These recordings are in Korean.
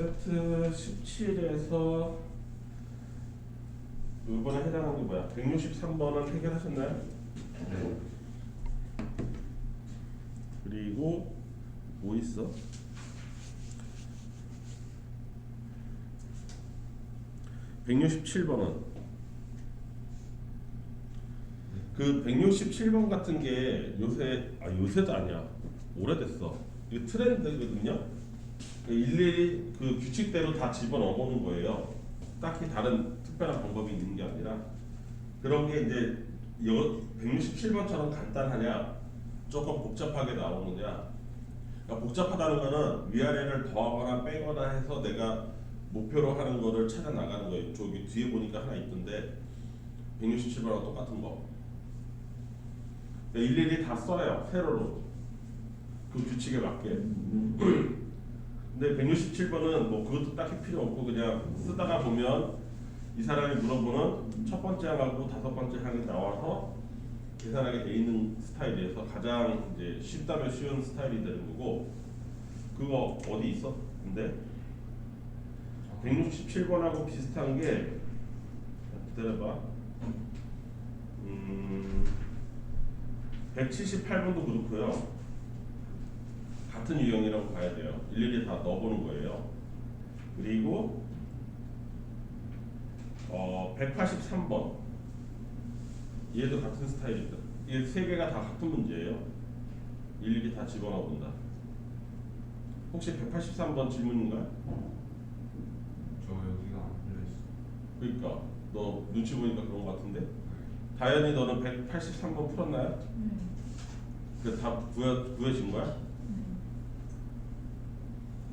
세트 17에서 이번에 해당하는 게 뭐야? 163번은 해결하셨나요? 네. 그리고 뭐 있어? (167번은) 그 167번 같은 게 요새도 아니야. 오래됐어. 이거 트렌드거든요. 일일이 그 규칙대로 다 집어넣어 보는 거예요. 딱히 다른 특별한 방법이 있는 게 아니라. 그런 게 이제 167번처럼 간단하냐, 조금 복잡하게 나오느냐. 그러니까 복잡하다는 거는 위아래를 더하거나 빼거나 해서 내가 목표로 하는 거를 찾아 나가는 거예요. 저기 뒤에 보니까 하나 있던데 167번하고 똑같은 거. 일일이 다 써요. 세로로. 그 규칙에 맞게. 근데 167번은 뭐 그것도 딱히 필요 없고 그냥 쓰다가 보면 이 사람이 물어보는 첫 번째 항하고 다섯 번째 항이 나와서 계산하게 돼 있는 스타일이어서 가장 이제 쉽다면 쉬운 스타일이 되는 거고. 그거 어디 있어? 근데 167번하고 비슷한 게 기다려봐. 178번도 그렇고요. 같은 유형이라고 봐야 돼요. 일일이 다 넣어보는 거예요. 그리고 183번 얘도 같은 스타일입니다. 이 세 개가 다 같은 문제예요. 일일이 다 집어넣어 본다. 혹시 183번 질문인가요? 저 여기가 안 풀려있어. 그러니까 너 눈치 보니까 그런 것 같은데. 다현이 너는 183번 풀었나요? 네. 다 구해진 거야?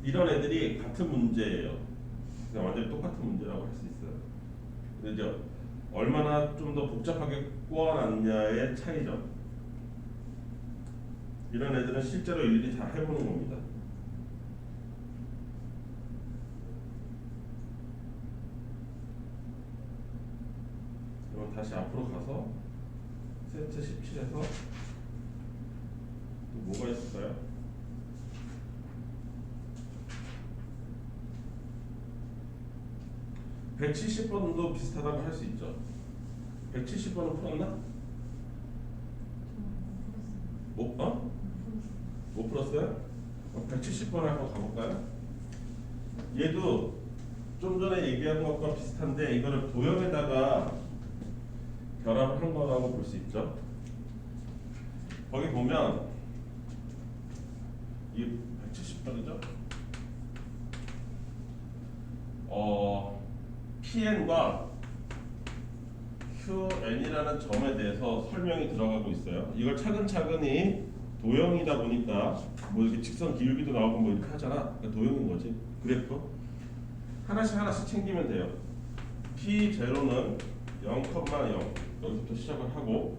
이런 애들이 같은 문제예요. 그냥 완전히 똑같은 문제라고 할 수 있어요. 근데 이제 얼마나 좀 더 복잡하게 꼬아놨냐의 차이죠. 이런 애들은 실제로 일일이 다 해보는 겁니다. 그럼 다시 앞으로 가서 세트 17에서 또 뭐가 있을까요? (170번도) 비슷하다고 할 수 있죠. 170번은 풀었나? 못 풀었어요? 170번 한번 가볼까요? 얘도 좀 전에 얘기한 것과 비슷한데 이거를 도형에다가 결합을 한 거라고 볼 수 있죠. 거기 보면 이 170번이죠. PN과 QN이라는 점에 대해서 설명이 들어가고 있어요. 이걸 차근차근히 도형이다 보니까 뭐 이렇게 직선 기울기도 나오고 뭐 이렇게 하잖아. 그러니까 도형인 거지. 그래프 하나씩 챙기면 돼요. P0는 0,0 여기부터 시작을 하고,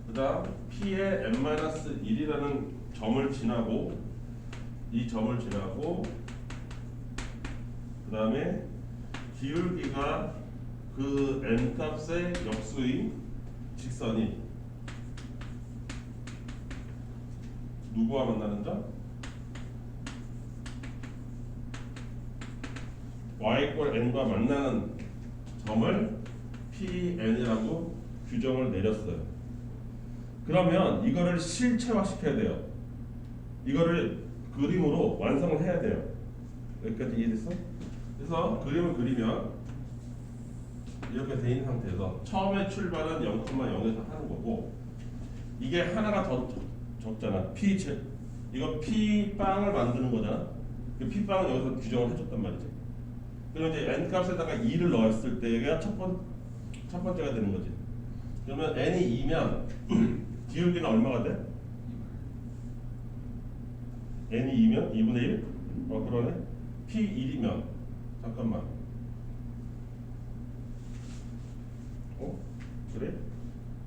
그 다음 P의 n-1이라는 점을 지나고, 이 점을 지나고, 그 다음에 기울기가 그 n 값의 역수인 직선이 누구와 만나는 점? y = n과 만나는 점을 Pn이라고 규정을 내렸어요. 그러면 이거를 실체화시켜야 돼요. 이거를 그림으로 완성을 해야 돼요. 여기까지 이해됐어? 그래서 그림을 그리면 이렇게 돼 있는 상태에서 처음에 출발은 0,0에서 하는 거고, 이게 하나가 더 적잖아. 이거 P빵을 만드는 거잖아. 그 P빵은 여기서 규정을 해줬단 말이지. 그럼 이제 n 값에다가 2를 넣었을 때가 첫 번째가 되는 거지. 그러면 n이 2면 기울기는 얼마가 돼? n이 2면 2분의 1? 그러네. P1이면 잠깐만. 그래?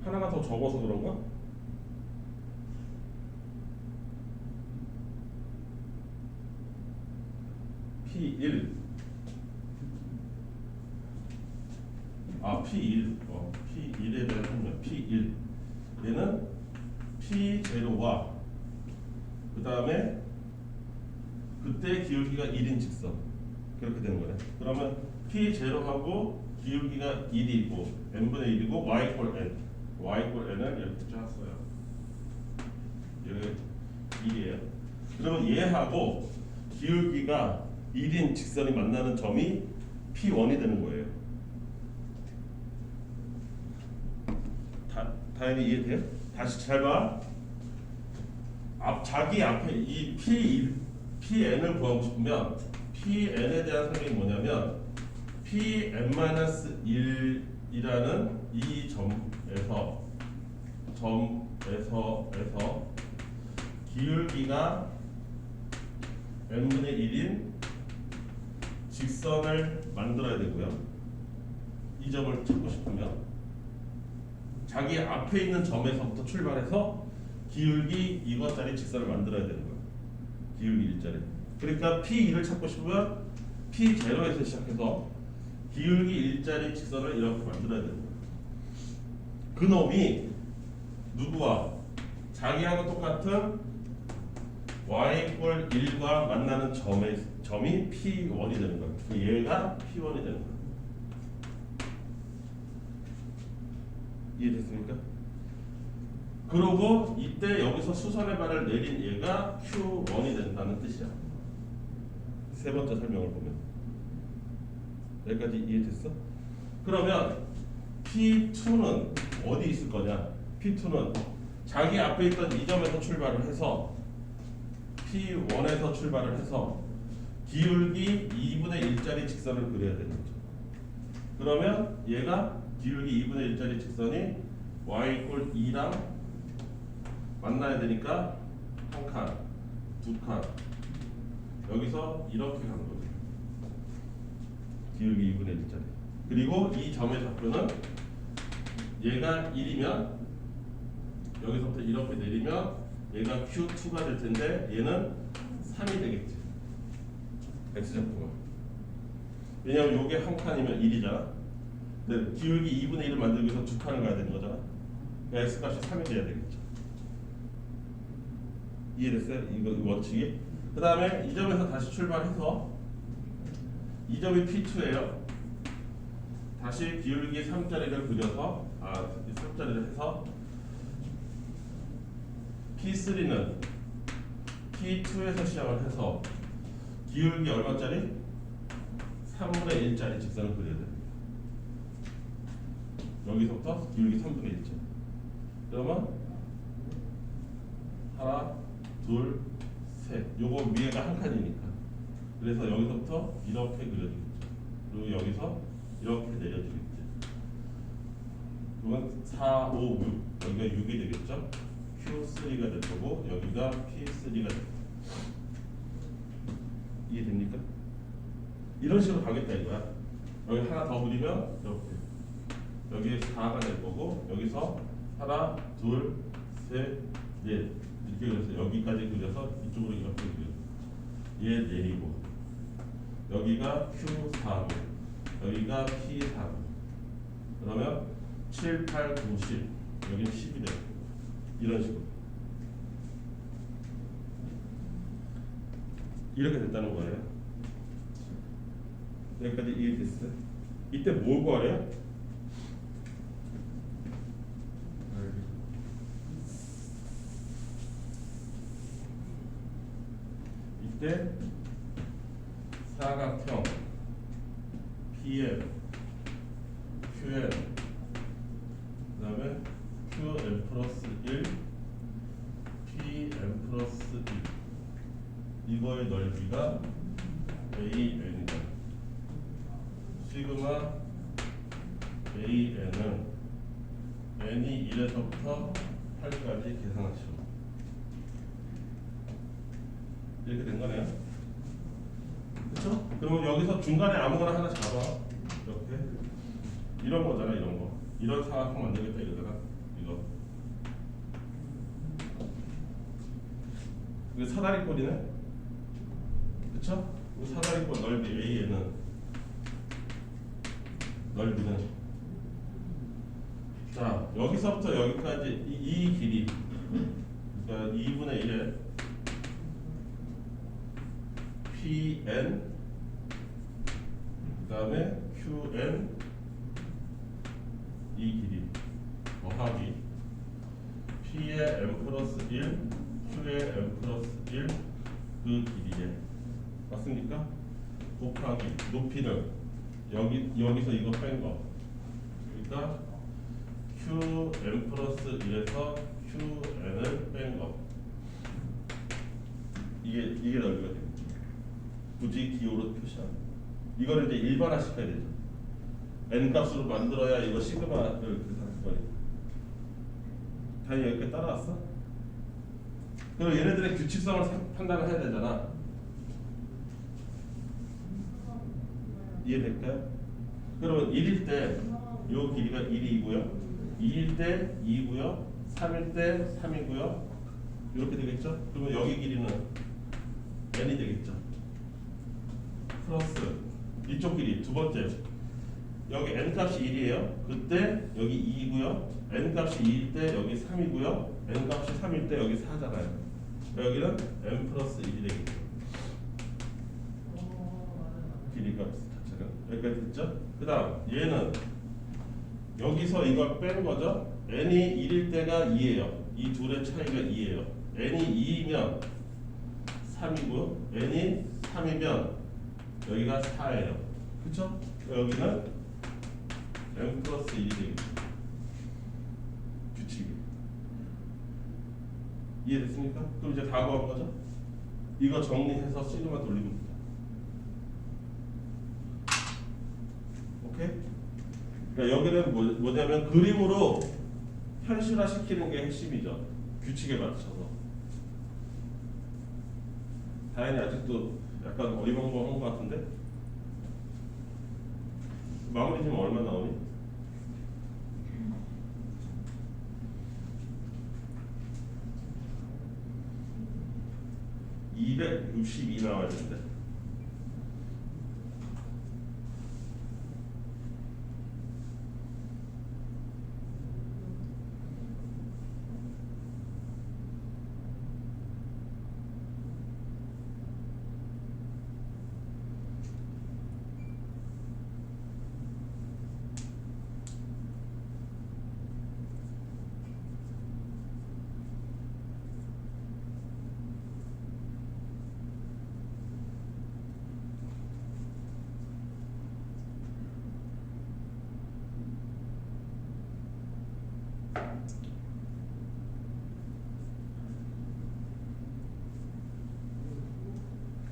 하나가 더 적어서 그런가? P1. P1. P1에 대한 설명. P1. 얘는 P0와 그 다음에 그 그때 기울기가 1인 직선 그렇게 되는 거네. 그러면 P0하고 기울기가 1이고 n분의 1이고 y 꼴 n y 꼴 n을 이렇게 쫙 써요. 여기 1이에요. 그러면 얘하고 기울기가 1인 직선이 만나는 점이 P1이 되는 거예요. 다행히 이해돼요? 다시 잘 봐. 자기 앞에 이 Pn을 구하고 싶으면 Pn에 대한 설명이 뭐냐면 Pn-1이라는 이 점에서 기울기가 n분의 1인 직선을 만들어야 되고요. 이 점을 찾고 싶으면 자기 앞에 있는 점에서부터 출발해서 기울기 이것짜리 직선을 만들어야 되는 거예요. 기울기 1짜리. 그러니까 P2를 찾고 싶으면 P0에서 시작해서 기울기 1짜리 직선을 이렇게 만들어야 되는 거예요. 그 놈이 누구와 자기하고 똑같은 y 꼴 1과 만나는 점이 P1이 되는 거예요. 그 얘가 P1이 되는 거예요. 이해됐습니까? 그러고 이때 여기서 수선의 발을 내린 얘가 Q1이 된다는 뜻이야. 세 번째 설명을 보면 여기까지 이해됐어? 그러면 P2는 어디 있을 거냐? P2는 자기 앞에 있던 이 점에서 출발을 해서 P1에서 출발을 해서 기울기 2분의 1짜리 직선을 그려야 되는 거죠. 그러면 얘가 기울기 2분의 1짜리 직선이 y 꼴 2랑 만나야 되니까 한 칸, 두 칸 여기서 이렇게 가는 거죠. 기울기 2분의 1짜리. 그리고 이 점의 좌표는 얘가 1이면 여기서부터 이렇게 내리면 얘가 Q2가 될 텐데 얘는 3이 되겠지. X좌표가. 왜냐면 요게 한 칸이면 1이잖아. 근데 기울기 2분의 1을 만들기 위해서 두 칸을 가야 되는 거잖아. 그러니까 X값이 3이 돼야 되겠죠. 이해됐어요? 이거 원칙이. 그 다음에 이 점에서 다시 출발해서 이 점이 P2예요. 다시 기울기 3짜리를 그려서 3짜리를 해서 P3는 P2에서 시작을 해서 기울기 얼마짜리? 3분의 1짜리 직선을 그려야 돼요. 여기서부터 기울기 3분의 1짜. 그러면 하나, 둘, 셋. 요거 위에가 한 칸이니까. 그래서 여기서부터 이렇게 그려주겠죠. 그리고 여기서 이렇게 내려주겠죠. 그러면 4, 5, 6. 여기가 6이 되겠죠. Q3가 될 거고 여기가 P3가 될 거고. 이해됩니까? 이런 식으로 가겠다 이거야. 여기 하나 더 그리면 이렇게. 여기에 4가 될 거고 여기서 하나, 둘, 셋, 넷 이렇게 그려서 여기까지 그려서 이쪽으로 이렇게 그려. 얘 내리고 여기가 Q4고 여기가 P4고 그러면 7, 8, 9, 10 여기는 10이 되고 이런 식으로 이렇게 됐다는 거예요. 여기까지 이해됐어요? 이때 뭘 구하래요? 이때 사각형 PM, QM 그 다음에 QM 플러스 1, PM 플러스 1 이거의 넓이가 AN이다. 시그마 AN은 n이 1에서부터 8까지 계산하시오. 이렇게 된 거네요. 그렇죠? 그러면 여기서 중간에 아무거나 하나 잡아. 이렇게 이런 거잖아, 이런 거. 이런 사각형 만들겠다 이러잖아. 이거. 이거 사다리꼴이네. 그렇죠? 사다리꼴 넓이 A에는 넓이는 자 여기서부터 여기까지 이 길이 그러니까 2분의 1에 PN 그 다음에 QN 이 길이 더하기 P의 n 플러스 1 Q의 n 플러스 1 그 길이에 맞습니까? 곱하기 높이는 여기서 이거 뺀 거 그러니까 QN 플러스 1에서 QN을 뺀 거 이게 넓이가 됩니다. 굳이 기호로 표시하는 이거를 이제 일반화 시켜야 되죠. n 값으로 만들어야 이거 시그마를 계산할 거니까. 다행히 여기까지 따라왔어? 그럼 얘네들의 규칙성을 판단을 해야 되잖아. 이해될까요? 그러면 1일 때 요 길이가 1이고요 2일 때 2고요 3일 때 3이고요 이렇게 되겠죠? 그러면 여기 길이는 n이 되겠죠? 플러스 이쪽 길이 두 번째 여기 n 값이 1이에요. 그때 여기 2이고요. n 값이 2일 때 여기 3이고요. n 값이 3일 때 여기 4잖아요. 여기는 n 플러스 1이 되겠죠. 길이가 자체가 여기까지 됐죠? 그 다음 얘는 여기서 이걸 빼는 거죠. n이 1일 때가 2예요. 이 둘의 차이가 2예요. n이 2이면 3이고요. n이 3이면 여기가 4예요. 그쵸? 여기는 n 플러스 1이 되겠죠. 규칙이. 이해됐습니까? 그럼 이제 다 구한 거죠? 이거 정리해서 시그마 돌리면 됩니다. 오케이? 그러니까 여기는 뭐냐면 그림으로 현실화 시키는 게 핵심이죠. 규칙에 맞춰서. 다행히 아직도 약간 어리벙벙한 것 같은데? 마무리 지금 얼마 나오니? (262) 나와야 되는데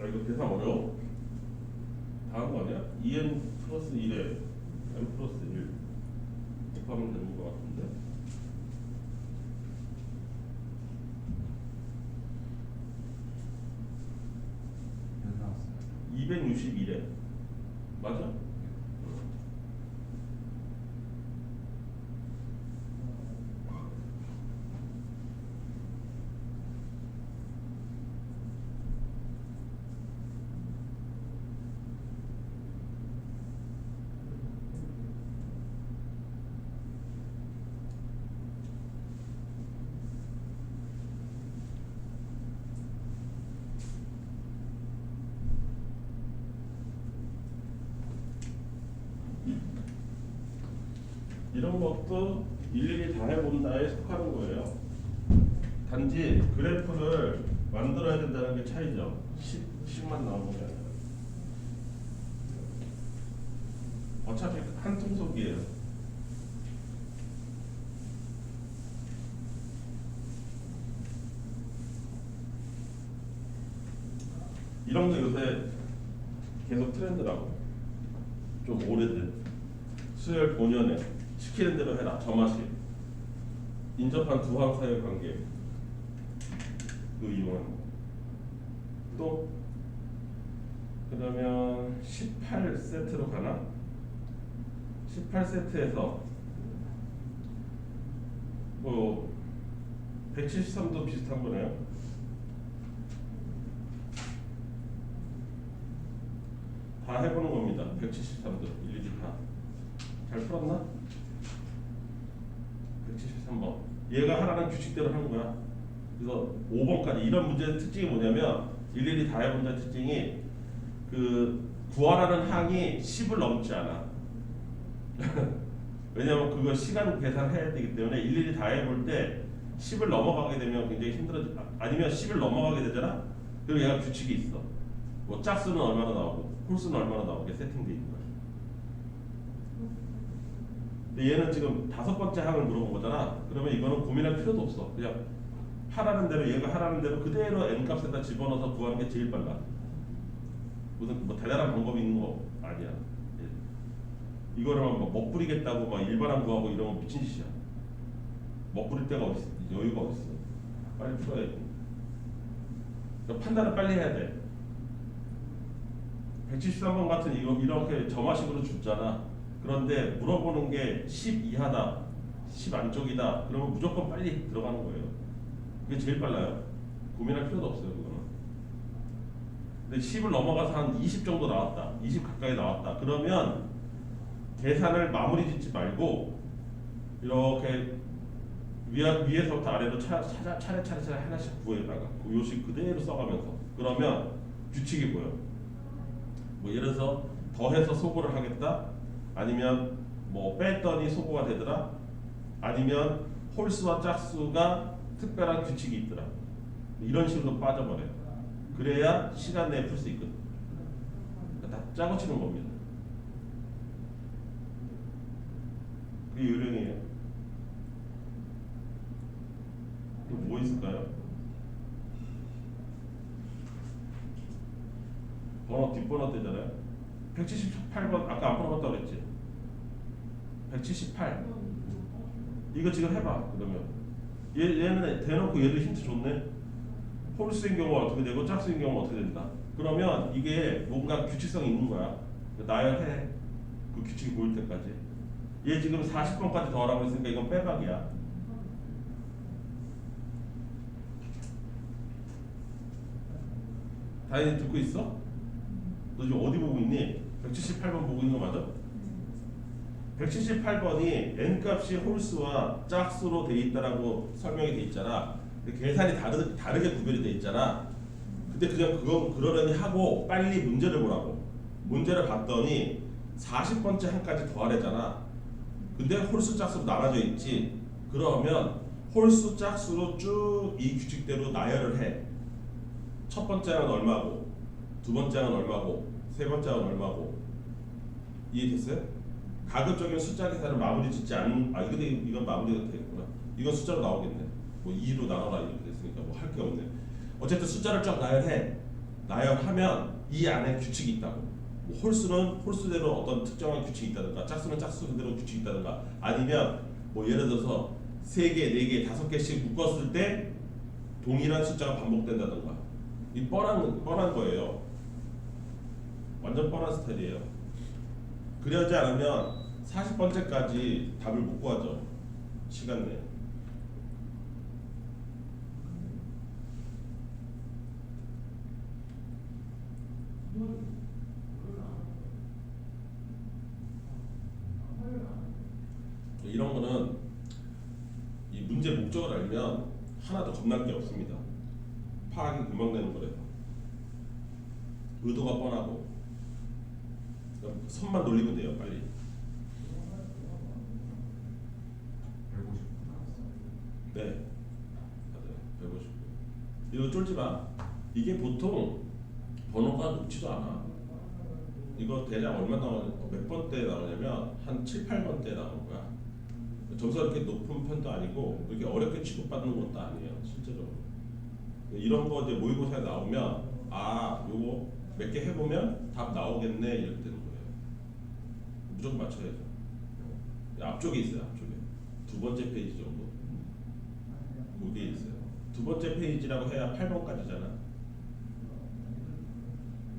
이거 계산 어려워? 다 한 거 아니야? 2n 플러스 1에 n 플러스 1 곱하면 되는 거 같은데? 몇 나왔어요? 261에 맞아? 이런 것도 일일이 다 해본다에 속하는 거예요. 단지 그래프를 만들어야 된다는 게 차이죠. 10만 나오는 게 아니라. 어차피 한 통속이에요. 이런 게 요새 계속 트렌드라고. 좀 오래된 수열 본연에 시키는 대로 해라. 저 맛이 인접한 두 항 사이의 관계 그 이용하는 거. 또 그러면 18세트로 가나? 18세트에서 뭐 173도 비슷한 거네요. 다 해보는 겁니다. 173도 일일이 다. 잘 풀었나? 173번. 얘가 하라는 규칙대로 하는 거야. 그래서 5번까지 이런 문제의 특징이 뭐냐면 일일이 다 해본다는 특징이 그 구하라는 항이 10을 넘지 않아. 왜냐면 그거 시간 계산해야 되기 때문에 일일이 다 해볼 때 10을 넘어가게 되면 굉장히 힘들어지. 아니면 10을 넘어가게 되잖아. 그리고 얘가 규칙이 있어. 뭐 짝수는 얼마나 나오고 홀수는 얼마나 나오게 세팅돼 있는 거야. 근데 얘는 지금 5번째 항을 물어본 거잖아. 그러면 이거는 고민할 필요도 없어. 그냥 하라는 대로 얘가 하라는 대로 그대로 n 값에다 집어넣어서 구하는 게 제일 빨라. 무슨 뭐 대단한 방법이 있는 거 아니야. 이거를 막 멋부리겠다고 막 일반항 구하고 이런 거 미친 짓이야. 멋부릴 데가 어디 있어? 여유가 어디 있어? 빨리 풀어야지. 그러니까 판단을 빨리 해야 돼. 173번 같은 이거 이렇게 점화식으로 줬잖아. 그런데 물어보는 게 10 이하다, 10 안쪽이다. 그러면 무조건 빨리 들어가는 거예요. 그게 제일 빨라요. 고민할 필요도 없어요, 그거는. 근데 10을 넘어가서 한 20 정도 나왔다, 20 가까이 나왔다. 그러면 계산을 마무리 짓지 말고 이렇게 위에서부터 아래로 차례차례 하나씩 구해다가 그 요식 그대로 써가면서 그러면 규칙이 보여. 뭐 예를 들어서 더해서 소고를 하겠다, 아니면 뭐 뺐더니 소고가 되더라, 아니면 홀수와 짝수가 특별한 규칙이 있더라. 이런 식으로 빠져버려. 그래야 시간 내에 풀 수 있거든. 그러니까 다 짜고 치는 겁니다. 그게 요령이에요. 또 뭐 있을까요? 번호 뒷번호 되잖아요. 178번 아까 안 풀어봤다고 그랬지. 178 이거 지금 해봐. 그러면 얘는 대놓고 얘도 힌트 좋네. 홀수인 경우가 어떻게 되고 짝수인 경우가 어떻게 된다. 그러면 이게 뭔가 규칙성이 있는 거야. 나열해. 그 규칙이 보일 때까지. 얘 지금 40번까지 더하라고 했으니까 이건 빼박이야. 다현이 듣고 있어? 너 지금 어디 보고 있니? 178번 보고 있는 거 맞아? 178번이 n값이 홀수와 짝수로 돼 있다라고 설명이 돼 있잖아. 근데 계산이 다르게 구별이 돼 있잖아. 근데 그냥 그건 그러려니 하고 빨리 문제를 보라고. 문제를 봤더니 40번째 항까지 더하래잖아. 근데 홀수 짝수로 나눠져 있지. 그러면 홀수 짝수로 쭉 이 규칙대로 나열을 해. 첫 번째 항은 얼마고, 두 번째 항은 얼마고, 세 번째 항은 얼마고. 이해됐어요? 가급적이면 숫자 계산을 마무리 짓지 않는. 근데 이건 마무리가 되겠구나. 이건 숫자로 나오겠네. 뭐 2로 나눠라 이렇게 됐으니까 뭐 할 게 없네. 어쨌든 숫자를 쫙 나열해. 나열하면 이 안에 규칙이 있다고. 뭐 홀수는 홀수대로 어떤 특정한 규칙이 있다든가, 짝수는 짝수대로 규칙이 있다든가, 아니면 뭐 예를 들어서 3개, 4개, 5개씩 묶었을 때 동일한 숫자가 반복된다든가. 이 뻔한 거예요. 완전 뻔한 스타일이에요. 그러지 않으면 40번째까지 답을 못 구하죠. 시간 내에. 이런 거는 이 문제 목적을 알면 하나도 겁날 게 없습니다. 파악이 금방 되는 거래요. 의도가 뻔하고. 선만 돌리면 돼요, 빨리. 150 나왔어. 네, 맞아요. 150. 이거 쫄지 마. 이게 보통 번호가 높지도 않아. 이거 대략 얼마 몇 번 때 나오냐면 한 7, 8번 때 나오는 거야. 점수가 이렇게 높은 편도 아니고 이렇게 어렵게 취급받는 것도 아니에요, 실제로. 이런 거 이제 모의고사에 나오면 요거 몇 개 해보면 답 나오겠네 이렇게 되는 거예요. 무조건 맞춰야죠. 앞쪽에 있어요. 앞쪽에 두 번째 페이지 정도 거기에 있어요. 두 번째 페이지라고 해야 8번까지잖아.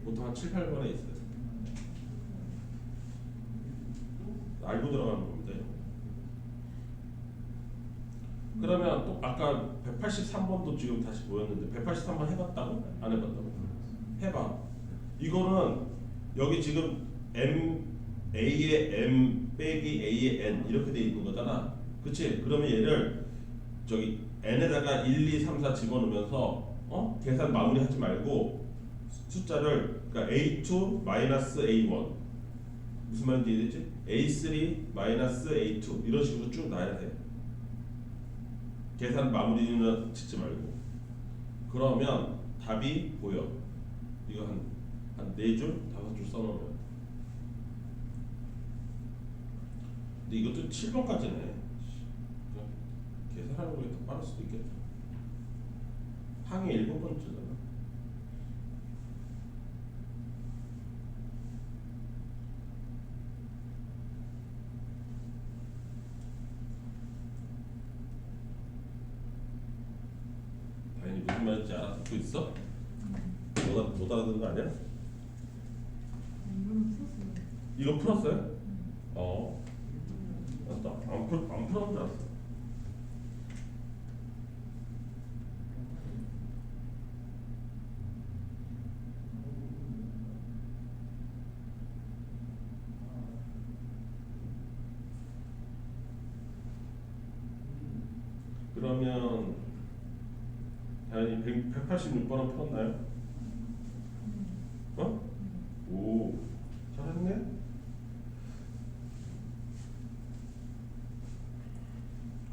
보통 한 7, 8번에 있어요. 알고 들어가는 겁니다. 그러면 또 아까 183번도 지금 다시 보였는데 183번 해봤다고? 안 해봤다고? 해봐. 이거는 여기 지금 A에 M 빼기 A에 N 이렇게 돼 있는 거잖아. 그치? 그러면 얘를 저기 N에다가 1, 2, 3, 4 집어넣으면서 계산 마무리 하지 말고 숫자를 그러니까 A2 마이너스 A1 무슨 말인지 이해되지? A3 마이너스 A2 이런 식으로 쭉 놔야 돼. 계산 마무리는 짓지 말고. 그러면 답이 보여. 이거 한 4줄, 5줄 써놓으면. 근데 이것도 7번까지네. 계산하는 게 더 빠를 수도 있겠다. 항이 7번째잖아. 다행히 무슨 말인지 알아듣고 있어? 못 알아듣는 거 아니야? 이거 풀었어요? 맞다. 안 풀었는 줄 알았어. 그러면 다행히 186번은 풀었나요? 어? 오, 잘했네.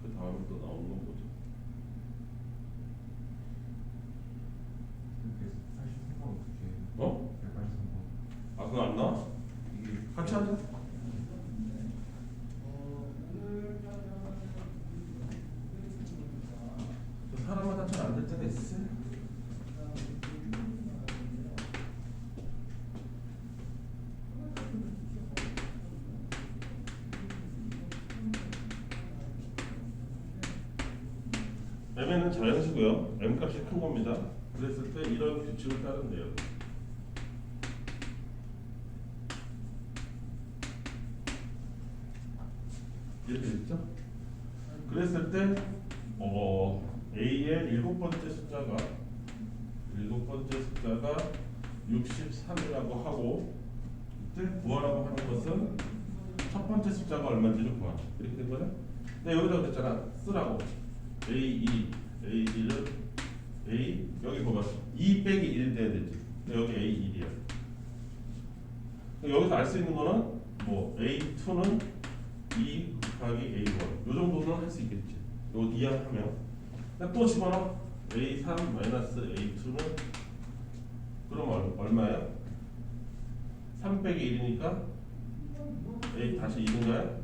그 다음에 또 나오는 거 보자. 183번 어떻게? 어? 183번. 아, 그거 안 나와? 이게 같이 하자. 사람마다 잘 안 될 때가 있어. m는 자연수고요. m 값이 큰 겁니다. 그랬을 때 이런 규칙을 따른대요. 이렇게 됐죠? 그랬을 때 A의 7번째 숫자가 63이라고 하고 이때 구하라고 하는 것은 첫 번째 숫자가 얼마인지를 구하라. 이렇게 된 거네? 근데 여기다 그랬잖아. 쓰라고. A2, A1은 A 여기 봐봐. 2 빼기 1 돼야 되지. 근데 여기 A1이야. 여기서 알 수 있는 거는 뭐 A2는 2 곱하기 A1 요 정도는 할 수 있겠지. 요 이해하면 또 집어넣어. A3 마이너스 A2는 그럼 얼마야? 3 빼기 1이니까 A 다시 2인가요?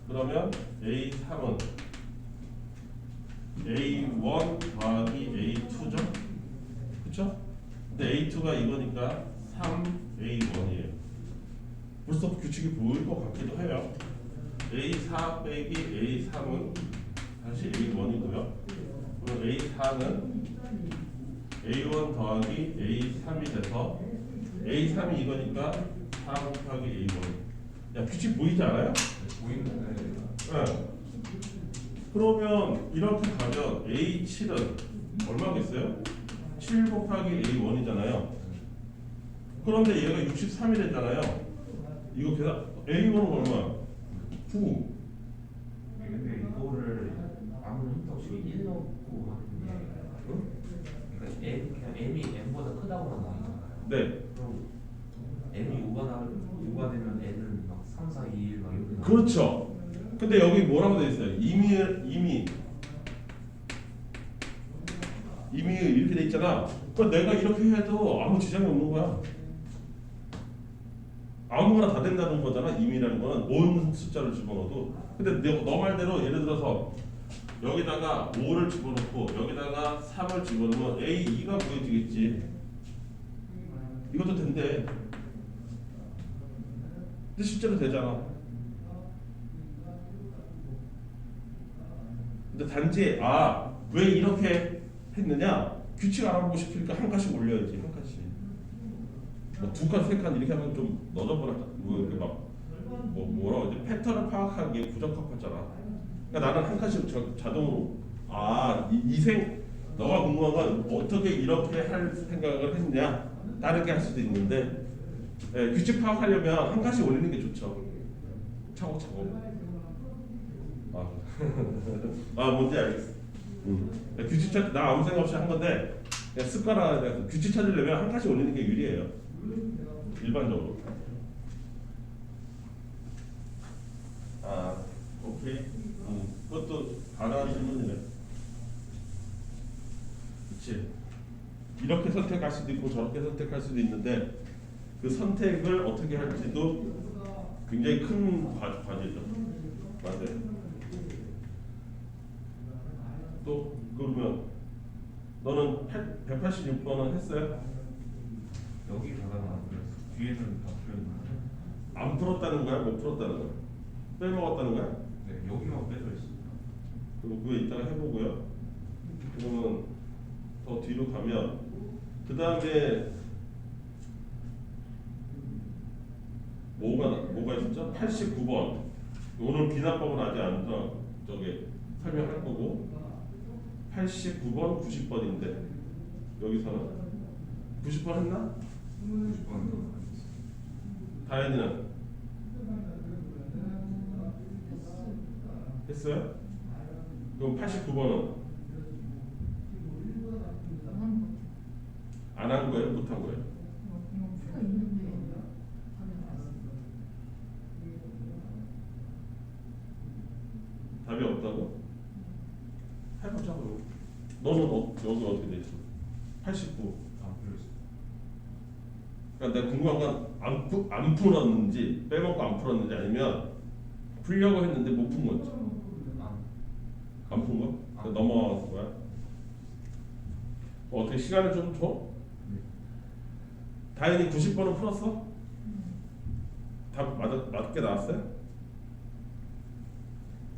그러면 A3은 A1 더하기 A2죠? 그쵸? 근데 A2가 이거니까 3A1이에요. 벌써 규칙이 보일 것 같기도 해요. A4 빼기 A3은 다시 A1이고요. 그리고 A4는 A1 더하기 A3이 돼서 A3이 이거니까 4 곱하기 A1. 야, 규칙 보이지 않아요? 보이는데 네. 그러면 이렇게 가면 A7은 얼마겠어요? 7 곱하기 A1이잖아요. 그런데 얘가 63이 됐잖아요. 이거 계산 A1은 얼마? 9. 근데 이거를 아무런 힌트 없이 1 넣고 하는 게 그러니까 그냥 m이 m보다 크다고만 나오잖아요. 네. 그럼 m이 5가 되면 n은 막 3, 4, 2, 1 막 이렇게 나와요. 그렇죠. 근데 여기 뭐라고 돼 있어요? 이미 이렇게 돼 있잖아. 그러니까 내가 이렇게 해도 아무 지장이 없는 거야. 아무거나 다 된다는 거잖아. 임이라는 거는 온 숫자를 집어넣어도. 근데 너 말대로 예를 들어서 여기다가 5를 집어넣고 여기다가 3을 집어넣으면 A2가 보여지겠지. 이것도 된대. 근데 실제로 되잖아. 근데 단지 왜 이렇게 했느냐? 규칙 알아보고 싶으니까 한 칸씩 올려야지. 한 칸씩. 뭐 2칸, 3칸 이렇게 하면 좀 너저분하다. 뭐 이렇게 뭐라고 하지? 패턴을 파악하기에 부적합하잖아. 그러니까 나는 한 칸씩 자동으로 너가 궁금한 건 어떻게 이렇게 할 생각을 했냐? 다르게 할 수도 있는데 규칙 파악하려면 한 칸씩 올리는 게 좋죠. 차곡차곡. 뭔지 알겠어. 규칙 나 아무 생각 없이 한 건데 그냥 습관화돼서 규칙 찾으려면 한 칸씩 올리는 게 유리해요. 일반적으로. 아, 오케이. 그것도 가능한 질문이네. 그렇지. 이렇게 선택할 수도 있고 저렇게 선택할 수도 있는데 그 선택을 어떻게 할지도 굉장히 큰 과제죠. 맞아요. 또 그러면 너는 186번은 했어요? 여기 가다가 안 그랬어. 뒤에는 다 풀렸는데. 안 풀었다는 거야? 못 풀었다는 거야? 빼먹었다는 거야? 네, 여기만 빼져 있습니다. 그럼 그거 이따가 해보고요. 그러면 더 뒤로 가면 그 다음에 뭐가 있었죠? 89번. 오늘 기납법은 아직 안 저기 설명할 거고 89번, 90번인데 여기서는 90번 했나? 90번 다현이는 했어요? 그럼 89번은 안 한 거예요? 못 한 거예요? 답이 없다고? 해보자고. 너는 여기 어떻게 돼 있어? 89. 안 풀렸어. 그러니까 내가 궁금한 건 안 풀었는지 빼먹고 안 풀었는지 아니면 풀려고 했는데 못 푼 건지. 안 푼 거? 그러니까 넘어간 거야? 어떻게 시간을 좀 줘? 다행히 90번은 풀었어? 답 맞게 나왔어요?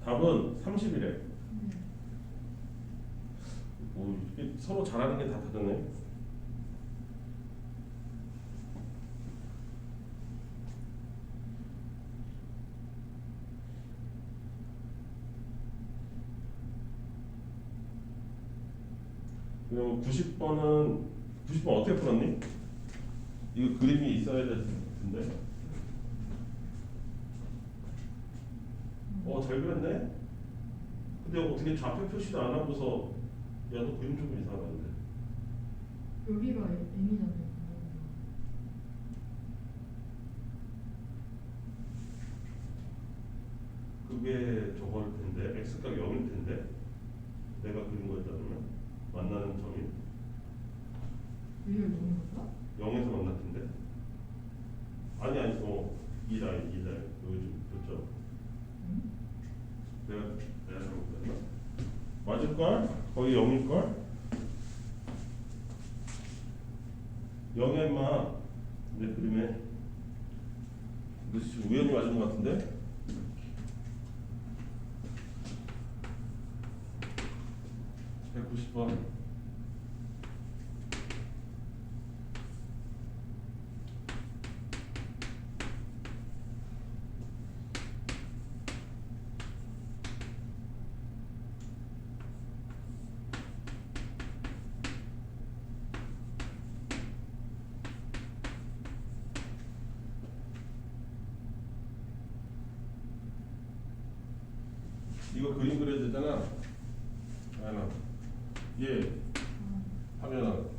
답은 30이래. 오, 이게 서로 잘하는 게 다 다르네. 그럼 90번은 어떻게 풀었니? 이거 그림이 있어야 될 텐데. 잘 그렸네. 근데 어떻게 좌표 표시도 안 하고서 야, 너 그림 조금 이상한데. 여기가 M이잖아요. 그게 저거일 텐데 x값 0일 텐데 내가 그린 거에 따르면 만나는 점이 여기가 0인가? 0에서 만날 텐데 아니 이 라인 여기 좀 그렇죠? 내가 잘못 그렸나? 맞을걸? 거의 0일걸? 0에 인마 내 그림에 너 지금 우연히 맞은 것 같은데? (190번) 이거 그림 그려야 되잖아. 하나. 얘 하면은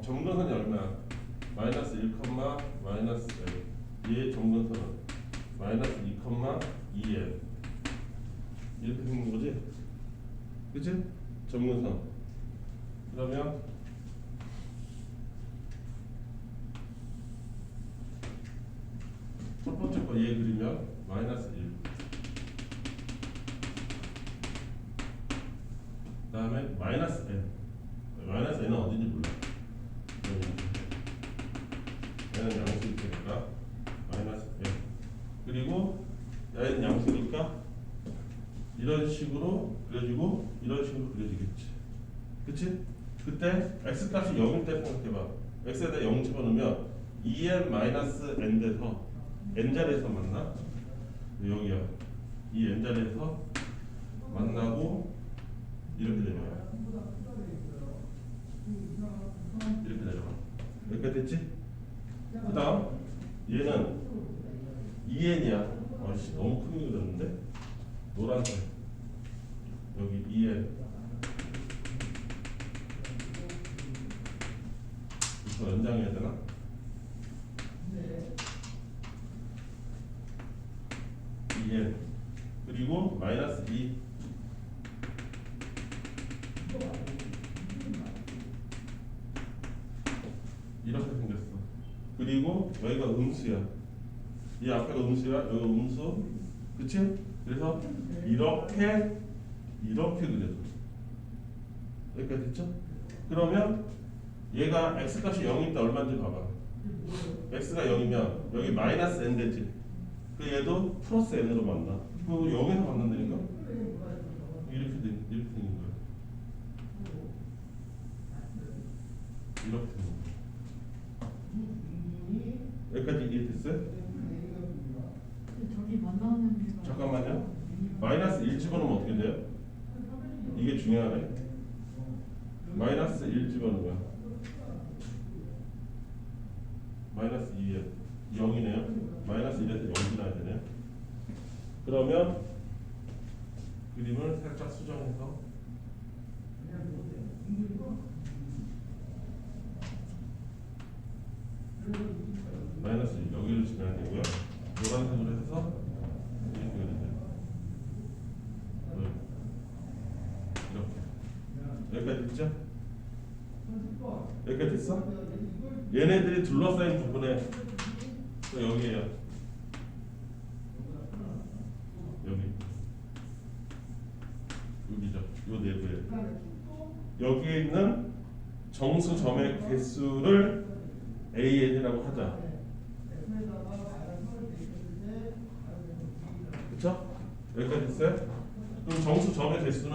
점근선이 얼마야? 마이너스 1, 마이너스 L. 얘 점근선은 마이너스 2, 2L. 이렇게 생긴 거지? 그치? 점근선. 그러면 첫 번째 거 얘 그리면 마이너스 1. 그 다음에 마이너스 n. 마이너스 n은 어딘지 몰라. 얘는 양수니까 마이너스 n. 그리고 얘는 양수니까 이런 식으로 그려지고 이런 식으로 그려지겠지. 그치? 그때 x값이 0일 때 생각해봐. x에다 0 집어넣으면 2n-n 돼서 n자리에서 만나? 여기야. 이 n자리에서 만나고 이렇게 되네요. 이렇게 내려가. 여기까지 됐지? 그 다음 얘는 2n이야. 너무 크게 그렸는데 노란색 여기 2n 더 연장해야 되나? EN 그리고 마이너스 2 이렇게 생겼어. 그리고 여기가 음수야. 이 앞에가 음수야. 여기 음수. 그치? 그래서 이렇게 그려줘. 여기까지 됐죠? 그러면 얘가 x값이 0일 때 얼마인지 봐봐. x가 0이면 여기 마이너스 n 되지. 그 얘도 플러스 n으로 만나. 그거 0에서 만난다니까? 이렇게 생긴 거야. 이렇게 생긴 거야. 여기까지 이해됐어요? 근데 저기 만나는 데가 잠깐만요. 마이너스 1 집어넣으면 어떻게 돼요? 이게 중요하네. 마이너스 1 집어넣으면 마이너스 2에 0이네요. 마이너스 1에서 0이 나야 되네요. 그러면 그림을 살짝 수정해서 마이너스 1 여기를 지나야 되고요. 노란색으로 해서 이렇게 그려야 돼요. 이렇게 여기까지 됐죠? 여기까지 됐어? 얘네들이 둘러싸인 부분에 또 여기에요. 여기죠. 요 내부에 여기에 있는 정수점의 개수를 AN이라고 하자. 그쵸? 여기까지 됐어요? 그럼 정수점의 개수는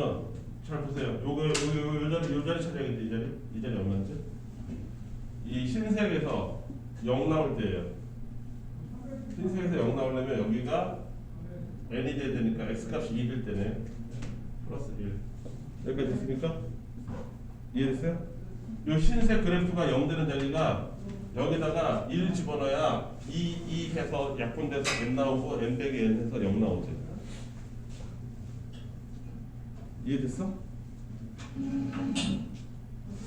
잘 보세요. 요 자리 찾아야겠지. 이 자리 얼마인지? 이 흰색에서 0 나올 때예요. 흰색에서 0 나오려면 여기가 n이 돼야 되니까 x값이 2일 때네. 플러스 1. 여기까지 됐습니까? 이해됐어요? 요 흰색 그래프가 0 되는 자리가 여기다가 1 집어넣어야 2 해서 약분돼서 n 나오고 n 빼기 n 해서 0 나오지. 이해됐어?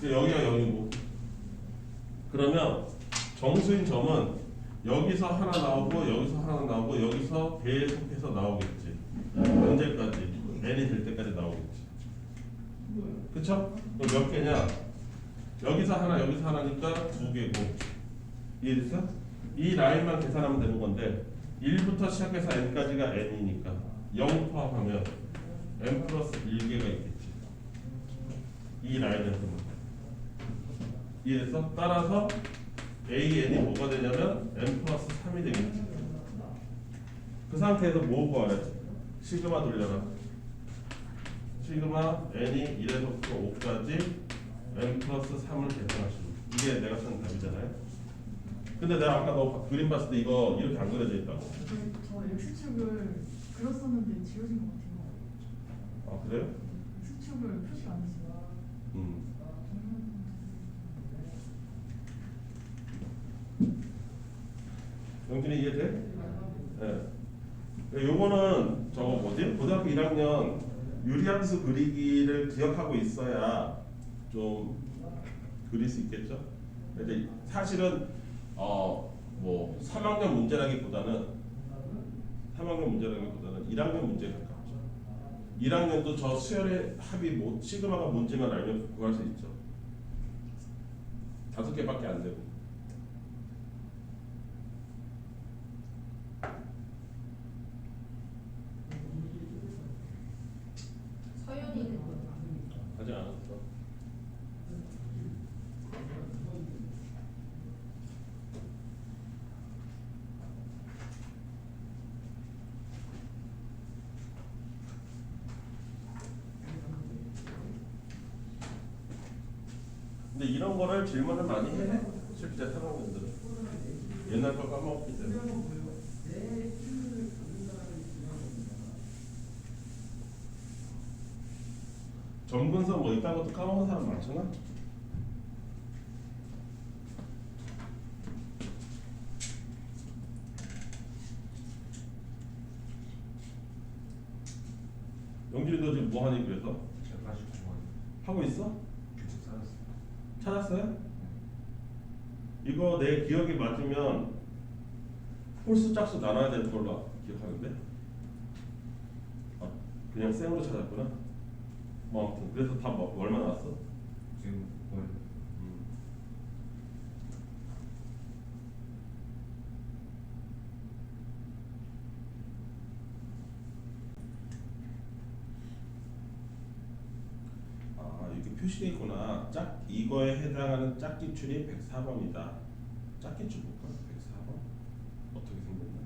여기가 0이고 그러면 정수인 점은 여기서 하나 나오고 여기서 하나 나오고 여기서 계속해서 나오겠지. 언제까지? n이 될 때까지 나오겠지. 그쵸? 그럼 몇 개냐? 여기서 하나 여기서 하나니까 2개고 이해됐어? 이 라인만 계산하면 되는 건데 1부터 시작해서 n까지가 n이니까 0 포함하면 n 플러스 1개가 있겠지. 이 라인에서는 이해됐어? 따라서 AN이 뭐가 되냐면 n 플러스 3이 되겠지. 그 상태에서 뭐 구하래? 시그마 돌려라. 시그마 n이 1에서부터 5까지 n 플러스 3을 계산하시고 이게 내가 쓴 답이잖아요. 근데 내가 아까 너 그림 봤을 때 이거 이렇게 안 그려져 있다고. 저 X축을 그렸었는데 지워진 것 같아요. 아 그래요? X축을 표시 안 했어요. 영준이 이해돼? 네. 요거는 저거 뭐지? 고등학교 1학년 유리함수 그리기를 기억하고 있어야 좀 그릴 수 있겠죠? 근데 사실은 뭐 3학년 문제라기보다는 1학년 문제에 가깝죠. 1학년도 저 수열의 합이 뭐 시그마가 뭔지만 알면 구할 수 있죠. 5개밖에 안 되고. 서연이 됐거든. 하지 않았어. 근데 이런 거를 질문을 많이 해. 실제 상황들은 옛날 걸 까먹었기 때문에. 점근선 뭐 이딴 것도 까먹은 사람 많잖아. 영준이 너 지금 뭐 하니 그래서? 189번 하고 있어? 규칙 찾았어. 찾았어요? 이거 내 기억이 맞으면 홀수 짝수 나눠야 되는 걸로 기억하는데 아, 그냥 생으로 찾았구나. 뭐 아무튼 그래서 답 얼마 나왔어? 지금 뭘 아 이렇게 표시되어 있구나. 이거에 해당하는 짝기출이 104번이다. 짝기출 볼까? 104번 어떻게 생겼나?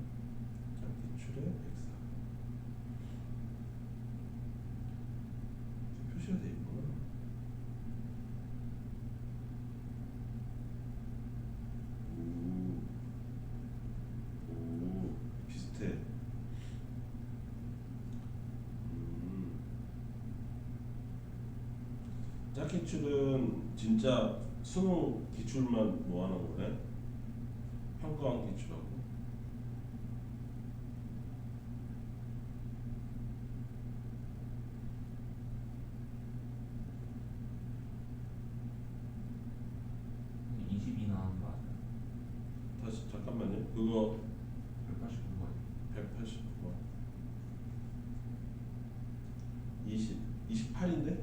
짝기출의 104번 표시가 되어 있구나. 오 비슷해. 짝기출은 진짜 수능 기출만 모아놓은 거네. 평가원 기출하고. 한 22 나오는 거 아니야? 다시 잠깐만요. 그거 189번 189번 28인데? 18.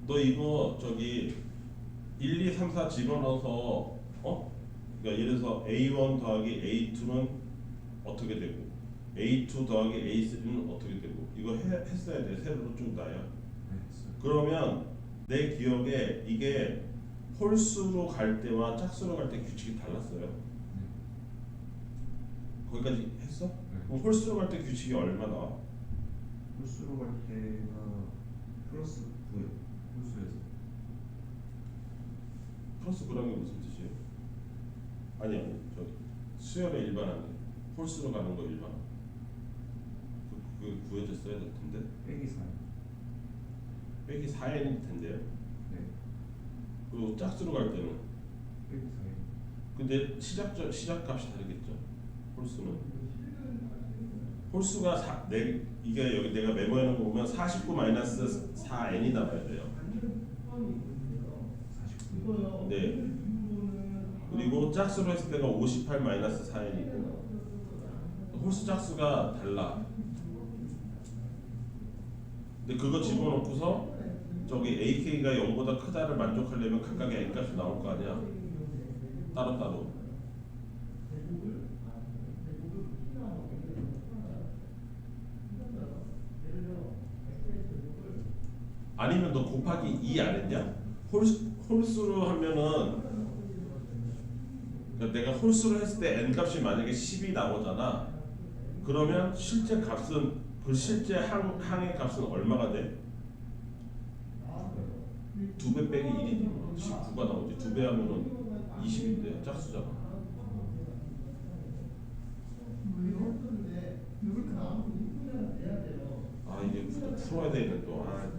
너 이거 저기 1, 2, 3, 4 집어넣어서 그러니까 예를 들어서 A1 더하기 A2는 어떻게 되고 A2 더하기 A3는 어떻게 되고 이거 했어야 돼. 세로로 쭉 놔요. 네, 했어요. 그러면 내 기억에 이게 홀수로 갈 때와 짝수로 갈 때 규칙이 달랐어요. 네. 거기까지 했어? 네. 그럼 홀수로 갈 때 규칙이 얼마 나와? 홀수로 갈 때가 플러스 9에 홀수에서 플러스 그런 게 무슨 뜻이에요? 아니 저기 수열의 일반항이 홀수로 가는 거 일반. 그 구해졌어야 될 텐데. 빼기 4. 빼기 4n일 텐데요. 네. 그리고 짝수로 갈 때는 빼기 4에 근데 시작값이 다르겠죠. 홀수는 홀수가 이게 여기 내가 메모해 놓은 거 보면 49 마이너스 4n이 나와야 돼요. 49. 네. 그리고 짝수로 했을 때가 58 마이너스 4n이고 홀수 짝수가 달라. 근데 그거 집어넣고서 저기 AK가 0보다 크다를 만족하려면 각각의 n값이 나올 거 아니야. 따로따로. 아니면 너 곱하기 2 안 했냐? 홀수로 하면은 그러니까 내가 홀수로 했을 때 n값이 만약에 10이 나오잖아. 그러면 실제 값은 그 실제 항의 값은 얼마가 돼? 2배 빼기 1이지. 19가 나오지. 2배 하면은 20인데 짝수잖아. 왜요? 왜 그렇게 나와? 아 이게 풀어야 되네 또. 아.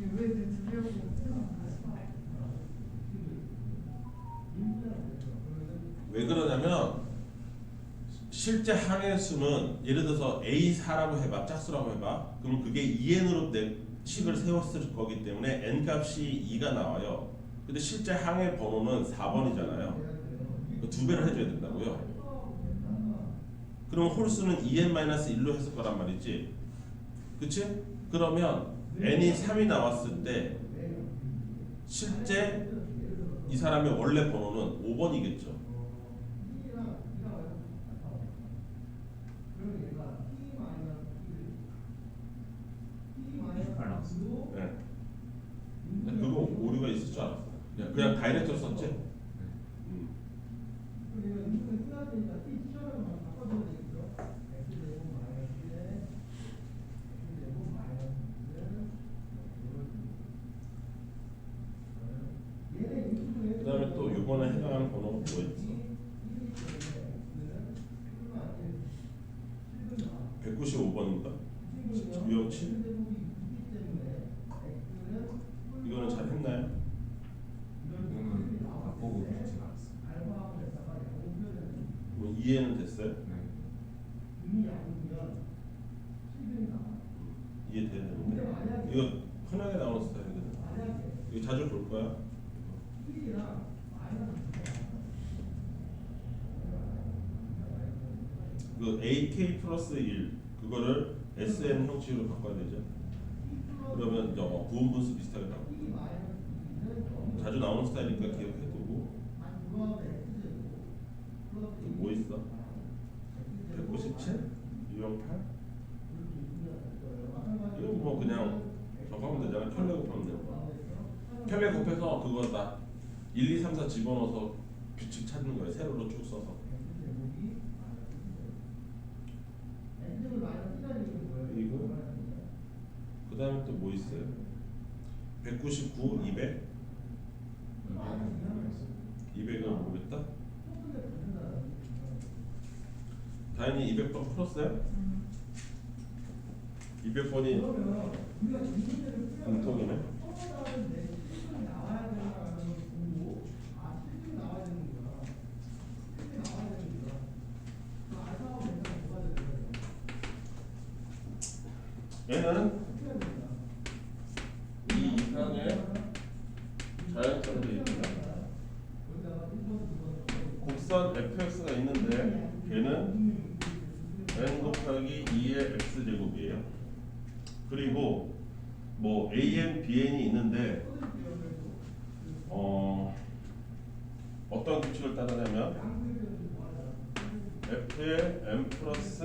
왜 들으려고 생각하세요? 왜 그러냐면 실제 항의 수는 예를 들어서 A4라고 해봐. 짝수라고 해봐. 그럼 그게 2n으로 내 식을 세웠을 거기 때문에 n값이 2가 나와요. 근데 실제 항의 번호는 4번이잖아요. 2배를 해줘야 된다고요. 그럼 홀수는 2n-1로 했을 거란 말이지. 그치? 그러면 n이 3이 나왔을 때 실제 이 사람의 원래 번호는 5번이겠죠. 네. 근데 그거 오류가 있을 줄 알았어. 그냥 다이렉트로 썼지? 음. 그 다음에 또 이번에 해당하는 번호가 뭐였어? 195번인가? 유형 7? 이거는 잘 했나요? 흔하게 나오는 스타일이거든. 이거 자주 볼 거야. 그 AK 플러스 1 그거를 SN 형식으로 바꿔야 되죠. 그러면 이제 부분 분수 비슷하게 나오고 자주 나오는 스타일이니까 기억해두고. 뭐 있어? 197? 208? 이건 뭐 그냥 저거 하면 되잖아. 켤레 곱하면 되고. 켤레 곱해서 그거다 1, 2, 3, 4 집어넣어서 규칙 찾는 거예요. 세로로 쭉 써서. 이거 그 다음에 또 뭐 있어요? 199, 200? 200은 모르겠다. 다행히 200번 풀었어요? 200번이 공통이네. 얘는 이 이상의 자연수로 되어 있구나. 곡선 fx가 있는데 걔는 n 곱하기 2의 x제곱이에요. 그리고 뭐 an, bn이 있는데 어떤 규칙을 따르냐면 f의 n 플러스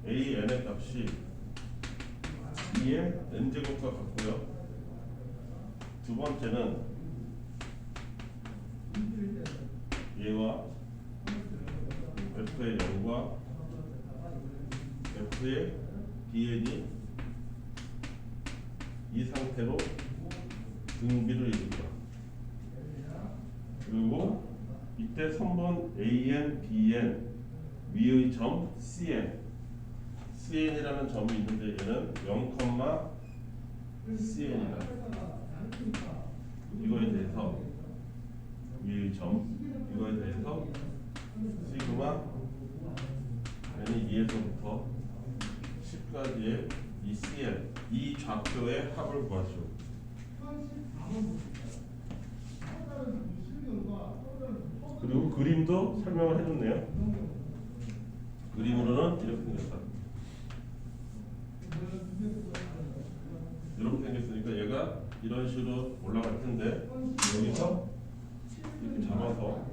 an의 값이 2의 n제곱과 같고요. 두 번째는 얘와 f의 0과 f의 bn이 이 상태로 등비를 이룬다. 그리고 이때 선분 an, bn 위의 점 cn cn이라는 점이 있는데 얘는 0, cn이다. 이거에 대해서 위의 점 이거에 대해서 시그마 n이 2에서부터 10까지의 이 cn 이 좌표의 합을 구하시오. 그리고 그림도 설명을 해줬네요. 그림으로는 이렇게 생겼다. 이렇게 생겼으니까 얘가 이런 식으로 올라갈 텐데 여기서 이렇게 잡아서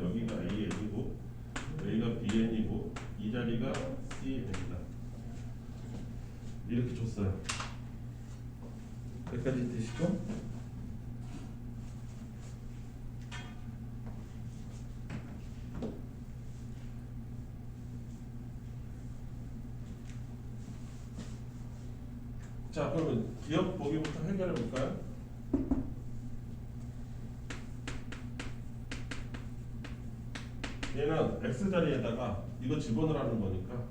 여기가 AN이고 여기가 BN이고 이 자리가 CN이다. 이렇게 줬어요. 여기까지 되시죠? 자, 그러면 기억 보기부터 해결해 볼까요? 얘는 x 자리에다가 이거 집어넣으라는 거니까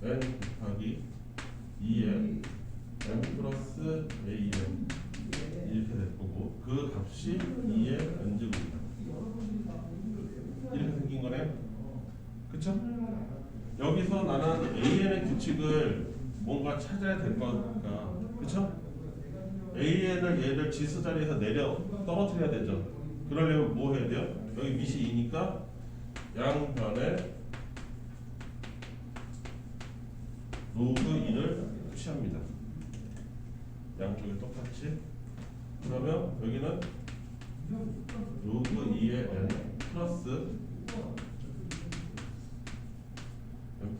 n 곱하기 2에 n 플러스 an 이렇게 될 거고 그 값이 2의 n제곱이다. 이렇게 생긴 거네. 그쵸? 여기서 나는 an의 규칙을 뭔가 찾아야 될 거니까, 그쵸? AN을 얘를 지수 자리에서 내려 떨어뜨려야 되죠. 그러려면 뭐 해야 돼요? 여기 밑이 2니까 양변에 로그 2를 표시합니다. 양쪽에 똑같이. 그러면 여기는 로그 2의 n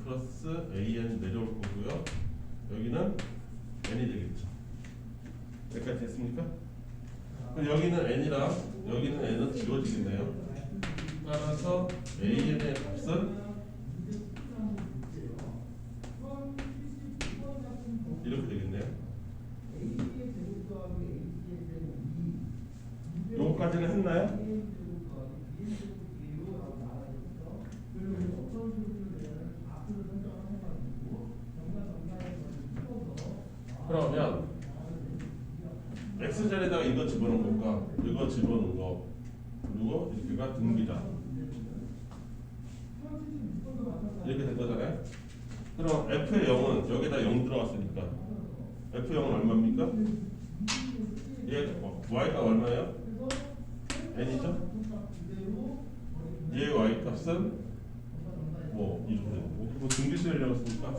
플러스 an 내려올 거고요. 여기는 n이 되겠죠. 여기까지 됐습니까? 그럼 여기는 n이랑 여기는 n은 지워지겠네요. 따라서 an의 값은 이렇게 되겠네요. 요거까지는 했나요? 그러면 x자리에다가 이거 집어넣은 것과 이거 집어넣은 거 그리고 이렇게가 등비다. 이렇게 된 거잖아요. 그럼 f의 0은 여기다 0 들어갔으니까 f 0은 얼마입니까? y가 얼마예요? n이죠? 얘 y 값은 뭐 이렇게 뭐 등비수열 열었으니까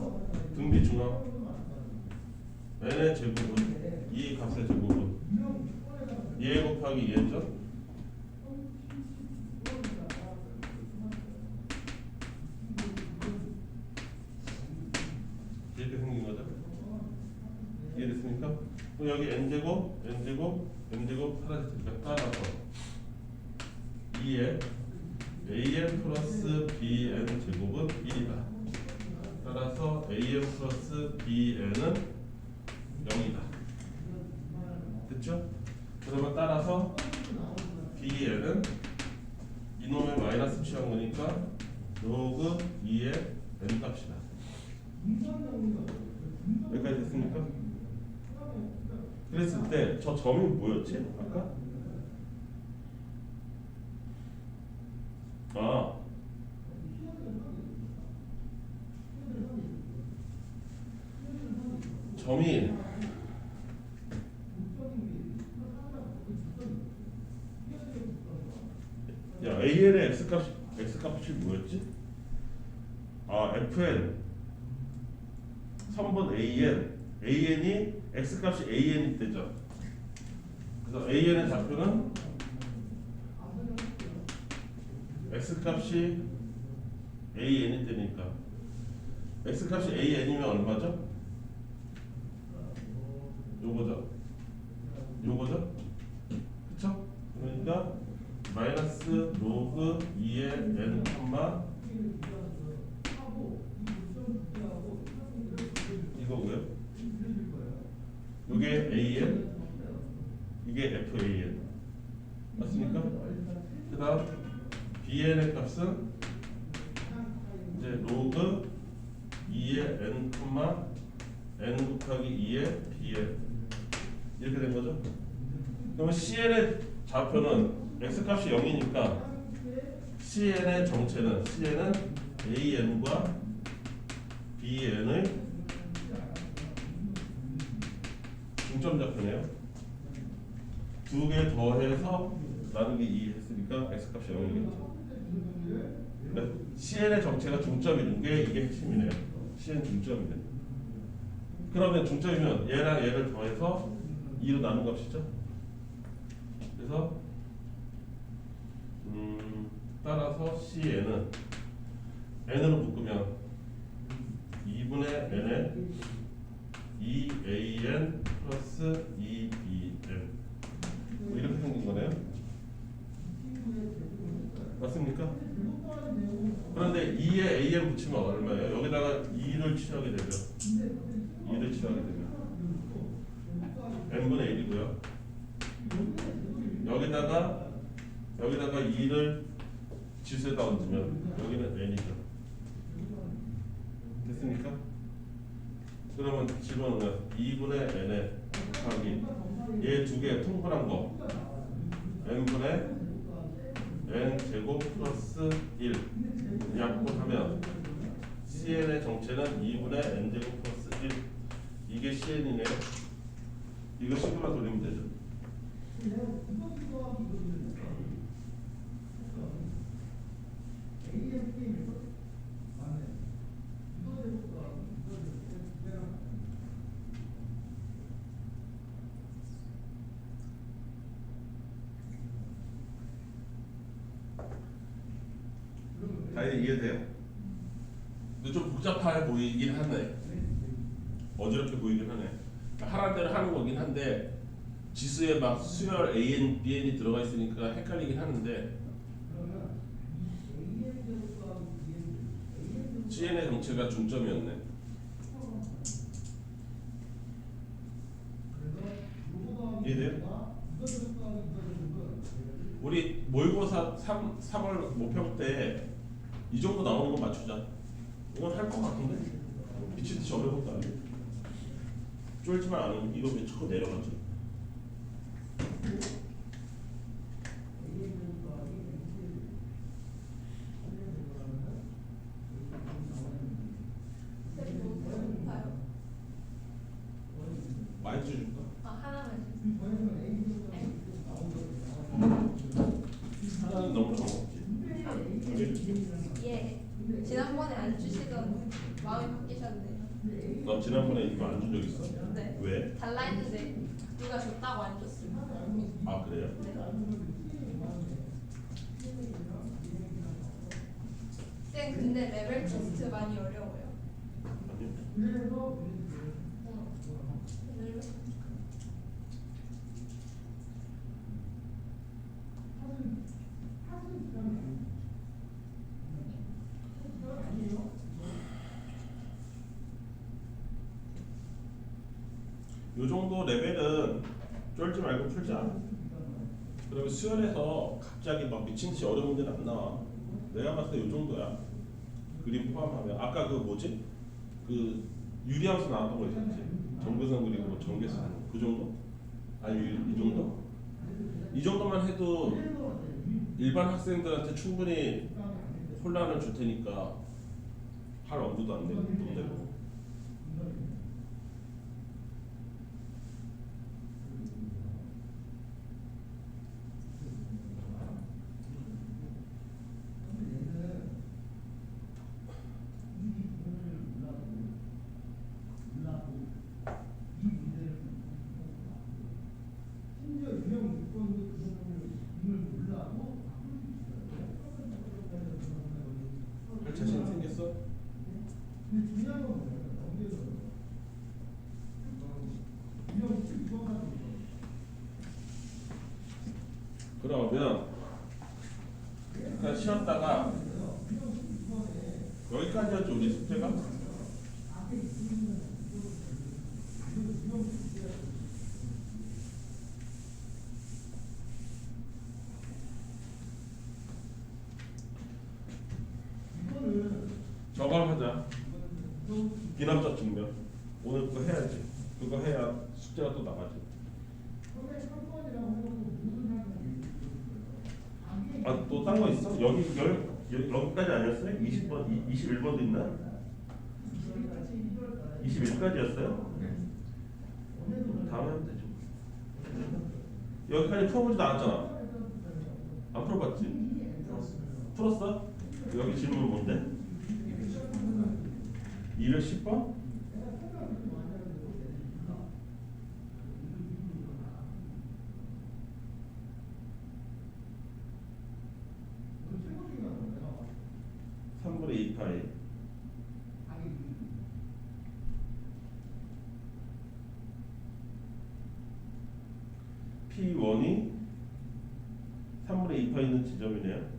등비 중합 n의 제곱은 이 값의 제곱은 얘 곱하기 얘죠? 이렇게 생긴 거죠? 이해됐습니까? 그럼 여기 n제곱 사라질 테니까 따라서 2에 an 플러스 bn 제곱은 1이다. 따라서 an 플러스 bn은 0이다. 됐죠? 그러면 따라서 bn은 이놈의 마이너스 취한 거니까 로그 2의 n 값이다. 여기까지 됐습니까? 그랬을 때 저 점이 뭐였지? 아까? 점이 AN의 X값이 뭐였지? FN 선분 AN이 X값이 AN이 되죠. 그래서 AN의 좌표는 X값이 AN이 되니까 X값이 AN이면 얼마죠? 요거죠? 그쵸? 그러니까 마이너스 로그 2의 n 콤마 이거고요. 요게 AN, 이게 FAN 맞습니까? 그 다음 BN의 값은 이제 로그 2의 n 콤마 n 곱하기 2의 BN 이렇게 된 거죠. 그러면 CN의 좌표는 X값이 0이니까 CN의 정체는 CN은 AN과 BN의 중점 좌표네요. 두 개 더해서 나누기 2 했으니까 X값이 0이겠죠. 그러니까 CN의 정체가 중점이는 게 이게 핵심이네요. CN 중점이네. 그러면 중점이면 얘랑 얘를 더해서 2로 나눈 값이죠. 그래서 따라서 CN은 n으로 묶으면 2분의 n에 2an 플러스 2bn 뭐 이렇게 생긴 거네요. 맞습니까? 그런데 2에 an 붙이면 얼마예요? 여기다가 2를 취하게 되죠. 2를 취하게 되면 n분의 1이고요. 여기다가 2를 지수에다 얹으면 여기는 n이죠. 됐습니까? 그러면 집어넣으면 2분의 n에 곱하기 얘 두 개 통분한 거 n분의 n 제곱 플러스 1 약분하면 CN의 정체는 2분의 n 제곱 플러스 1 이게 CN이네요. 이거 식으로 돌리면 되죠. 다 이해돼요? 근데 좀 복잡해 보이긴 하네. 어지럽게 보이긴 하네. 하라는 대로 하는 거긴 한데 지수에 막 수열 AN, BN이 들어가 있으니까 헷갈리긴 하는데 CN의 정체가 중점이었네. 이해돼요? 우리 모의고사 3월 모평 때 이 정도 나오는 거 맞추자. 이건 할 것 같은데? 미친 듯이 어려운 것도 아니고 쫄지만 않으면 이거 왜 자꾸 내려가지? 같이 줄까? 하나만 하나는 너무 적었지. 예. 지난번에 안 주시던 마음이 바뀌셨네요. 너 지난번에 이거 안 준 적 있어? 네. 왜? 달라 했는데 누가 줬다고 안 줬어요. 아 그래요? 쌤 근데 레벨 테스트 많이 어려워요. 아니요. 요 정도 레벨은 쫄지 말고 풀자. 그러면 수열에서 갑자기 막 미친 듯이 어려운 문제는 안 나와. 내가 봤을 때 요 정도야. 그림 포함하면 아까 그 뭐지? 그 유리함수 나왔던 거 있었지. 정근선 그리고 뭐 전개선 그 정도? 아니 이 정도? 이 정도만 해도 일반 학생들한테 충분히 혼란을 줄 테니까 할 엄두도 안 내고 돈 내고. 할 자신 생겼어? 그러면 잠깐 쉬었다가 여기까지였죠 우리 숙제가? 저걸 하자. 비남자 증명. 오늘 그거 해야지. 그거 해야 숙제가 또 나가지. 아, 또 딴 거 있어? 여기까지 아니었어요? 20번, 21번도 있나? 21까지였어요? 다음에 하면 되죠. 여기까지 풀어보지도 않았잖아. 안 풀어봤지? 풀었어? 여기 질문 뭔데? 210번? 삼분의 2 파이 P1이 3분의 2 파이 있는 지점이네요.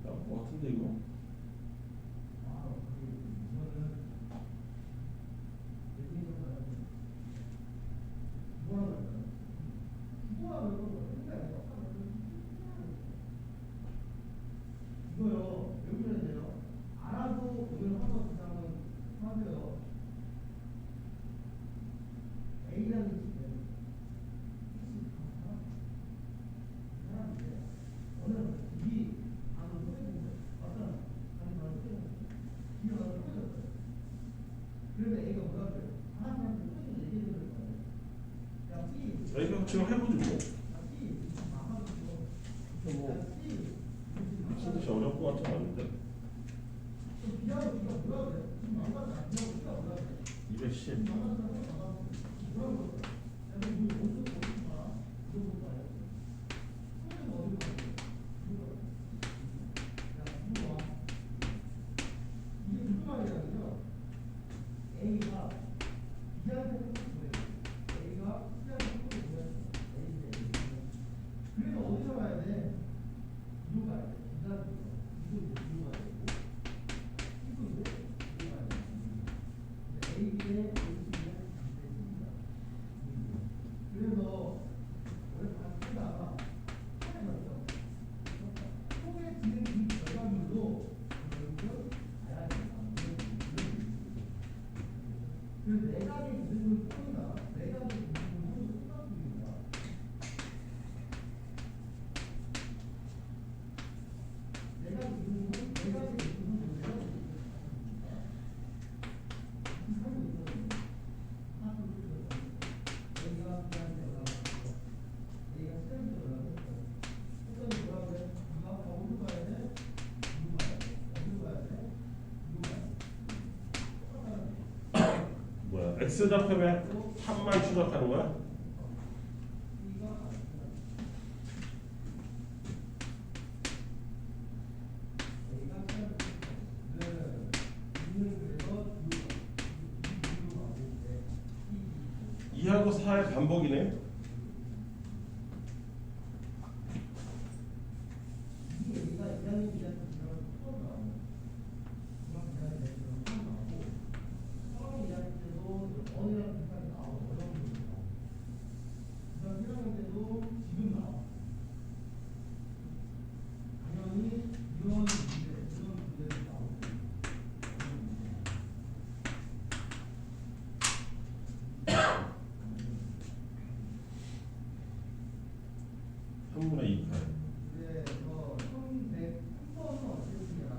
나올 것 같은데 이거? 이거요, 왜 그러는데요? 알아도 오늘 한번 그다음은 하세요. A라는 집에 사람인데 오늘 이 안으로 쏘였는데 어떤 아니 말로 쏘였는데 이 안으로 쏘였어요. 그런데 A가 뭐라 그래요? 하나 사람한테 쏘여서 얘기해 주는 거예요. 야, B. 이거 지금 해보지 뭐. 야, B. 막아주고. 뭐 야, C. 미친 듯이 어려울 것 같지 않은데? 비하고 B가 뭐라 그래요? 지금 막아서 안 비하고 B가 뭐라 그래요? 210. x 좌표에 합만 추적하는 거야? B가 같습니다. A가 B는 그래서 2하고 4의 반복이네. 이게 A가 2학년 기자한테 처음 나오는 중학기자한테 처음 나오고 3학년 2학년 때도 어느랑 비슷하게 나오고 어려운 문제 나오고 그다음 1학년 때도 지금 나와. 당연히 이런 문제들이 나오고 3분의 2파이. 그래서 1103번은 어쨌느냐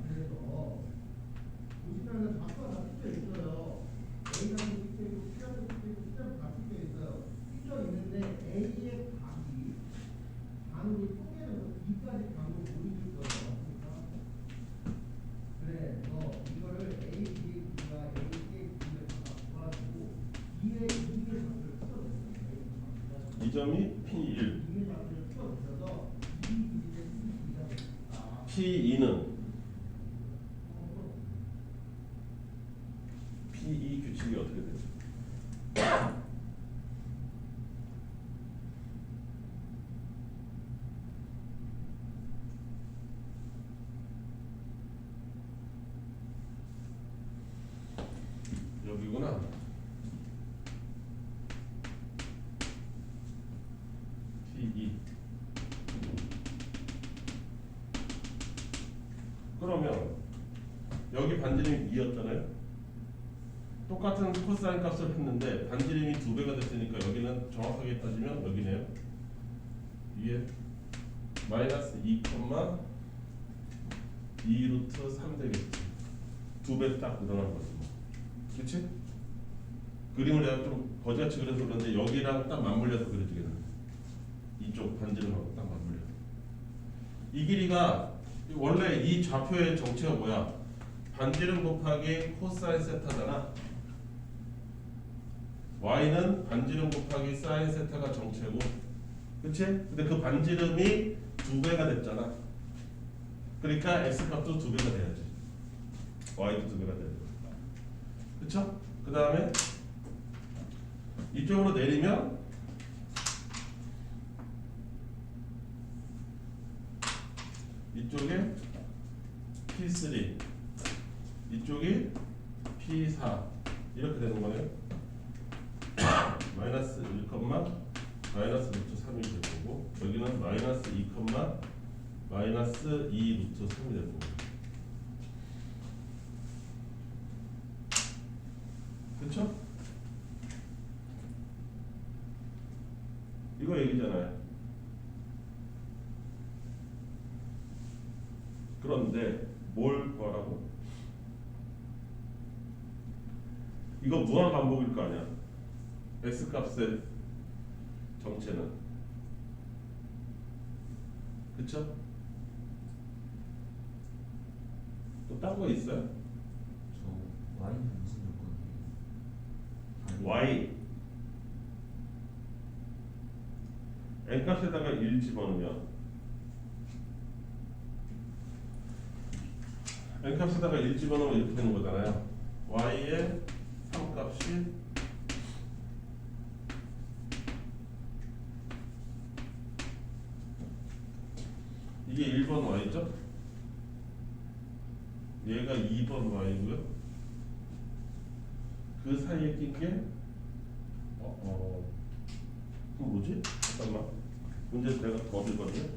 그래서 보시면은 답과 다 뜯겨 있어요. A라는 뜯겨 있고 B라는 뜯겨 있고 C라는 다 뜯겨 있어요. 뜯겨 있는데 A의 답이 반으로 쪼개는 거 B까지 반으로 보여줄 거예요. 그래서 이거를 A, B, B가 A, B, B를 다 구하고 2의 답을 풀어냈어요. 이 점이 P1. P2는 P2 규칙이 어떻게 되죠? 여기구나. P2. 그러면 여기 반지름이 2였잖아요. 똑같은 코사인 값을 했는데 반지름이 2배가 됐으니까 여기는 정확하게 따지면 여기네요. 위에 마이너스 2, 2 루트 3 되겠지. 2배 딱 늘어난 거지. 그치? 그림을 내가 좀 거지같이 그려서 그런데 여기랑 딱 맞물려서 그려지겠네. 이쪽 반지름하고 딱 맞물려. 이 길이가 원래 이 좌표의 정체가 뭐야? 반지름 곱하기 코사인 세타잖아. y는 반지름 곱하기 사인 세타가 정체고, 그치? 근데 그 반지름이 2배가 됐잖아. 그러니까 x 값도 2배가 돼야지. y도 2배가 돼야 돼. 그쵸? 그 다음에 이쪽으로 내리면 이쪽에 P3, 이쪽이 P4 이렇게 되는 거네요. 마이너스 1, 마이너스 루트 3이 될 거고, 여기는 마이너스 2, 마이너스 2 루트 3이 될 거고. 그쵸? 이거 얘기잖아요. 그런데 뭘 구하라고? 이거 무한 반복일 거 아니야. x 값의 정체는. 그쵸? 또 딴 거 있어요? 저 Y는 무슨 조건이에요? y n 값에다가 1 집어넣으면 n 값에다가 1 집어넣으면 이렇게 되는 거잖아요. y의 3값이 이게 1번 y죠? 얘가 2번 y고요. 그 사이에 낀 게 그럼 뭐지? 잠깐만. 문제 내가 더 빌거든요.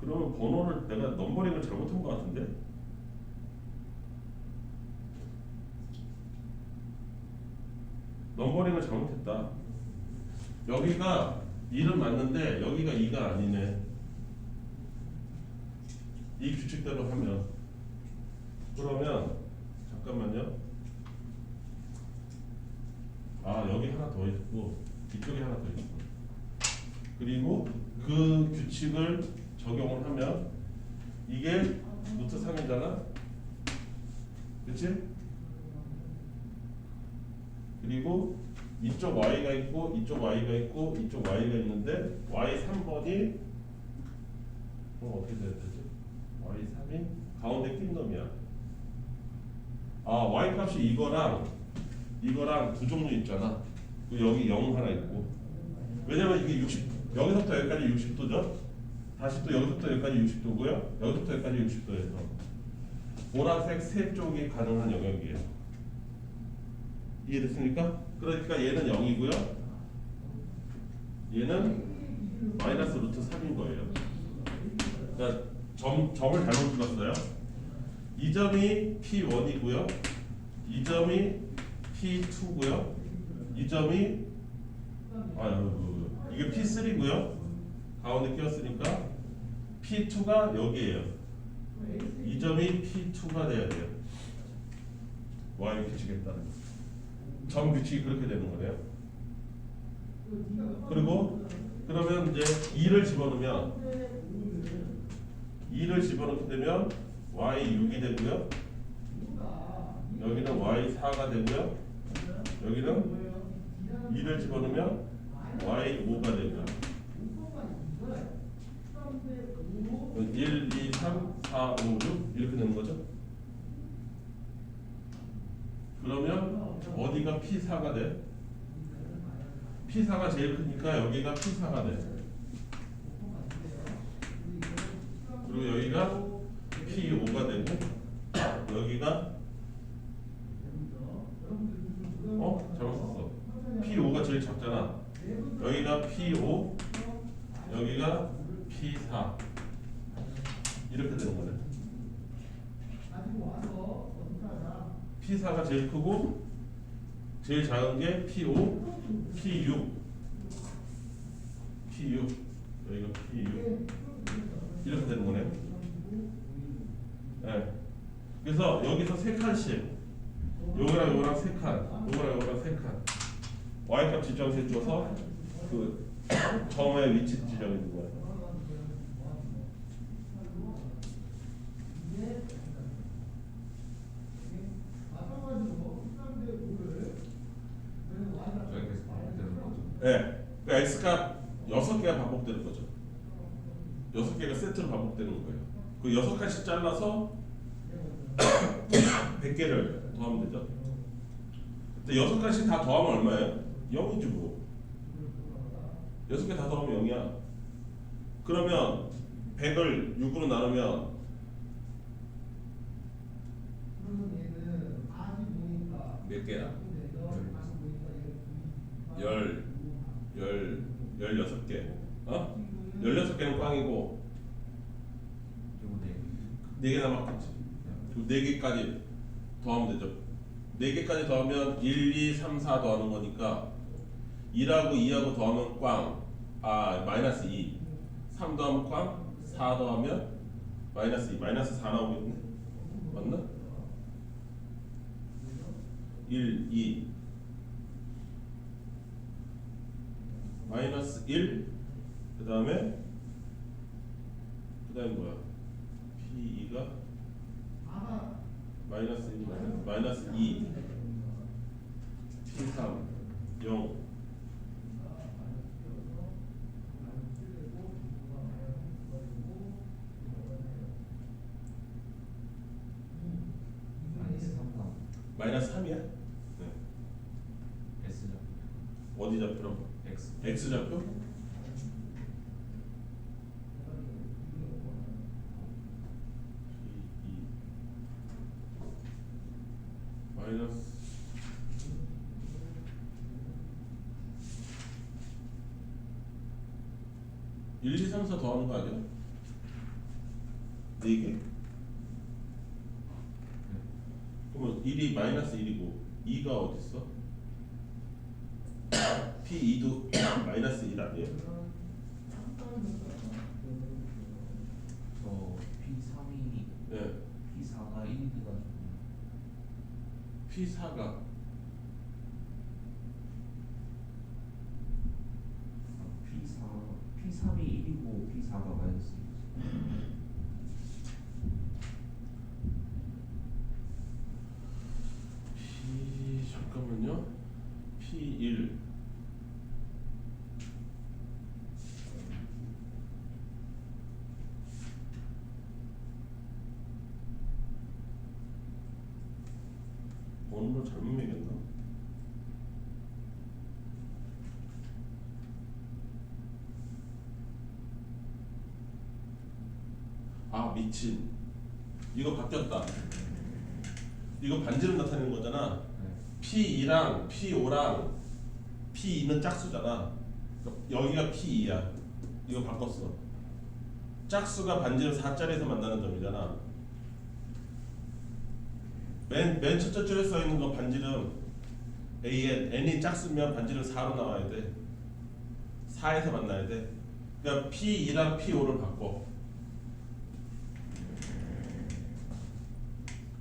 그러면 번호를 내가 넘버링을 잘못한 것 같은데? 넘버링을 잘못했다. 여기가 1은 맞는데 여기가 2가 아니네. 이 규칙대로 하면. 그러면 잠깐만요. 아 여기 하나 더 있고 이쪽에 하나 더 있고 그리고 그 규칙을 적용을 하면 이게 루트 3이잖아 그치? 그리고 이쪽 y가 있고 이쪽 y가 있고 이쪽 y가 있는데 y 3번이 그럼 어떻게 돼야 되지? y 3이 가운데 낀 놈이야 아 y 값이 이거랑 두 종류 있잖아 그리고 여기 0 하나 있고 왜냐면 이게 60 여기서부터 여기까지 60도죠 다시 또 여기서부터 여기까지 60도고요 여기서부터 여기까지 60도에서 보라색 세 쪽이 가능한 영역이에요 이해됐습니까? 그러니까 얘는 0이고요 얘는 마이너스 루트 3인 거예요 그러니까 점을 잘못 찍었어요 이 점이 P1이고요 이 점이 P2고요 이 점이 이게 P3고요 가운데 끼었으니까 P2가 여기에요 이 점이 P2가 돼야 돼요 Y 규칙에 따른 점 규칙이 그렇게 되는 거네요 그리고 그러면 이제 2를 집어넣으면 되면 Y6이 되고요 여기는 Y4가 되고요 여기는 2를 집어넣으면 Y5가 되고요 1, 2, 3, 4, 5, 6 이렇게 되는 거죠 그러면 어디가 P4가 돼? P4가 제일 크니까 여기가 P4가 돼 그리고 여기가 P5가 되고 여기가 잘못 썼어 P5가 제일 작잖아 여기가 P5 여기가 P4 이렇게 되는 거네 P4가 제일 크고 제일 작은 게 P5 P6 여기가 P6 이렇게 되는 거네 네. 그래서 여기서 세 칸씩 요거랑 세 칸, 요거랑 세 칸. Y값 지정해 줘서 그 점의 위치 지정해 준 거야. 네, 그 x값 6개가 반복되는 거죠. 6개가 세트로 반복되는 거예요. 그 6칸씩 잘라서 100개를 더하면 되죠. 근데 6칸씩 다 더하면 얼마예요? 0이지 뭐. 6개 다 더하면 0이야. 그러면 100을 6으로 나누면 몇 개야? 16개. 어? 16개는 꽝이고 4개 남았겠지. 4개까지 더하면 되죠. 4개까지 더하면 1, 2, 3, 4 더하는 거니까 1하고 2하고 더하면 꽝. 마이너스 2. 3 더하면 꽝. 4 더하면 마이너스 2. 마이너스 4 나오겠네. 맞나? 1, 2 마이너스 1 그 다음에 뭐야? P2가 마이너스 1 마이너스 2 P3 0 마이너스 3이야? 네. S 어디 좌표로? X X 좌표? 마이너스 1, 2, 3, 4 더하는 거 아니야? 4개? 그러면 1이 마이너스 1이고 2가 어디 있어? P2도 마이너스 1 아니에요? 저 P3이 네. P4가 1이 돼가지고 P4가 4가 마이너스 P 잠깐만요. P1 번호를 잘못 매겼나? 아 미친. 이거 바뀌었다. 이거 반지름 나타내는 거잖아. P2랑 P5랑 P2는 짝수잖아. 여기가 P2야. 이거 바꿨어. 짝수가 반지름 4짜리에서 만나는 점이잖아. 맨 첫째 줄에 써 있는 거 반지름 A에 n이 짝수면 반지름 4로 나와야 돼. 4에서 만나야 돼. 그러니까 P2랑 P5를 바꿔.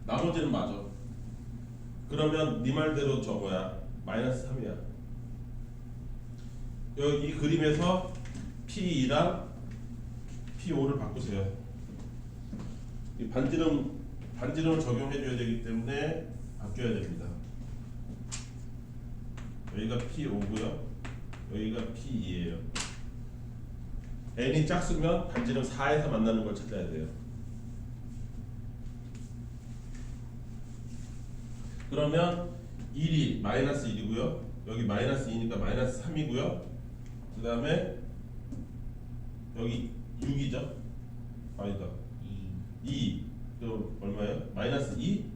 나머지는 맞아. 그러면 네 말대로 저거야. 마이너스 3이야. 여기 이 그림에서 P2랑 P5를 바꾸세요. 이 반지름을 적용해줘야 되기 때문에 바뀌어야 됩니다. 여기가 P5고요. 여기가 P2예요. n이 짝수면 반지름 4에서 만나는 걸 찾아야 돼요. 그러면 1이 마이너스 1이고요. 여기 마이너스 2니까 마이너스 3이고요. 그 다음에 여기 6이죠. 아니다. 2. 그럼 얼마예요? 마이너스 2?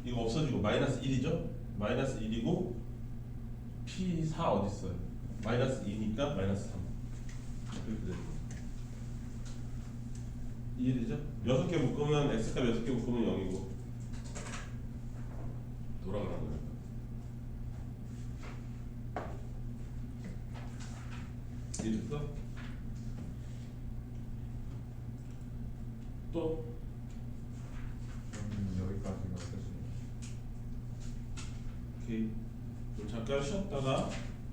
이거 없어지고 마이너스 1이죠? 마이너스 1이고 P4 어디 있어요? 마이너스 2니까 마이너스 3. 이렇게 되죠. 1이죠? 6개 묶으면 x값 6개 묶으면 0이고 돌아가는 거예요. 이랬어? 또 여기까지가 끝이에요. 오케이. 그럼 잠깐 쉬었다가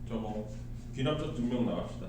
저거 귀납적 증명 나갑시다.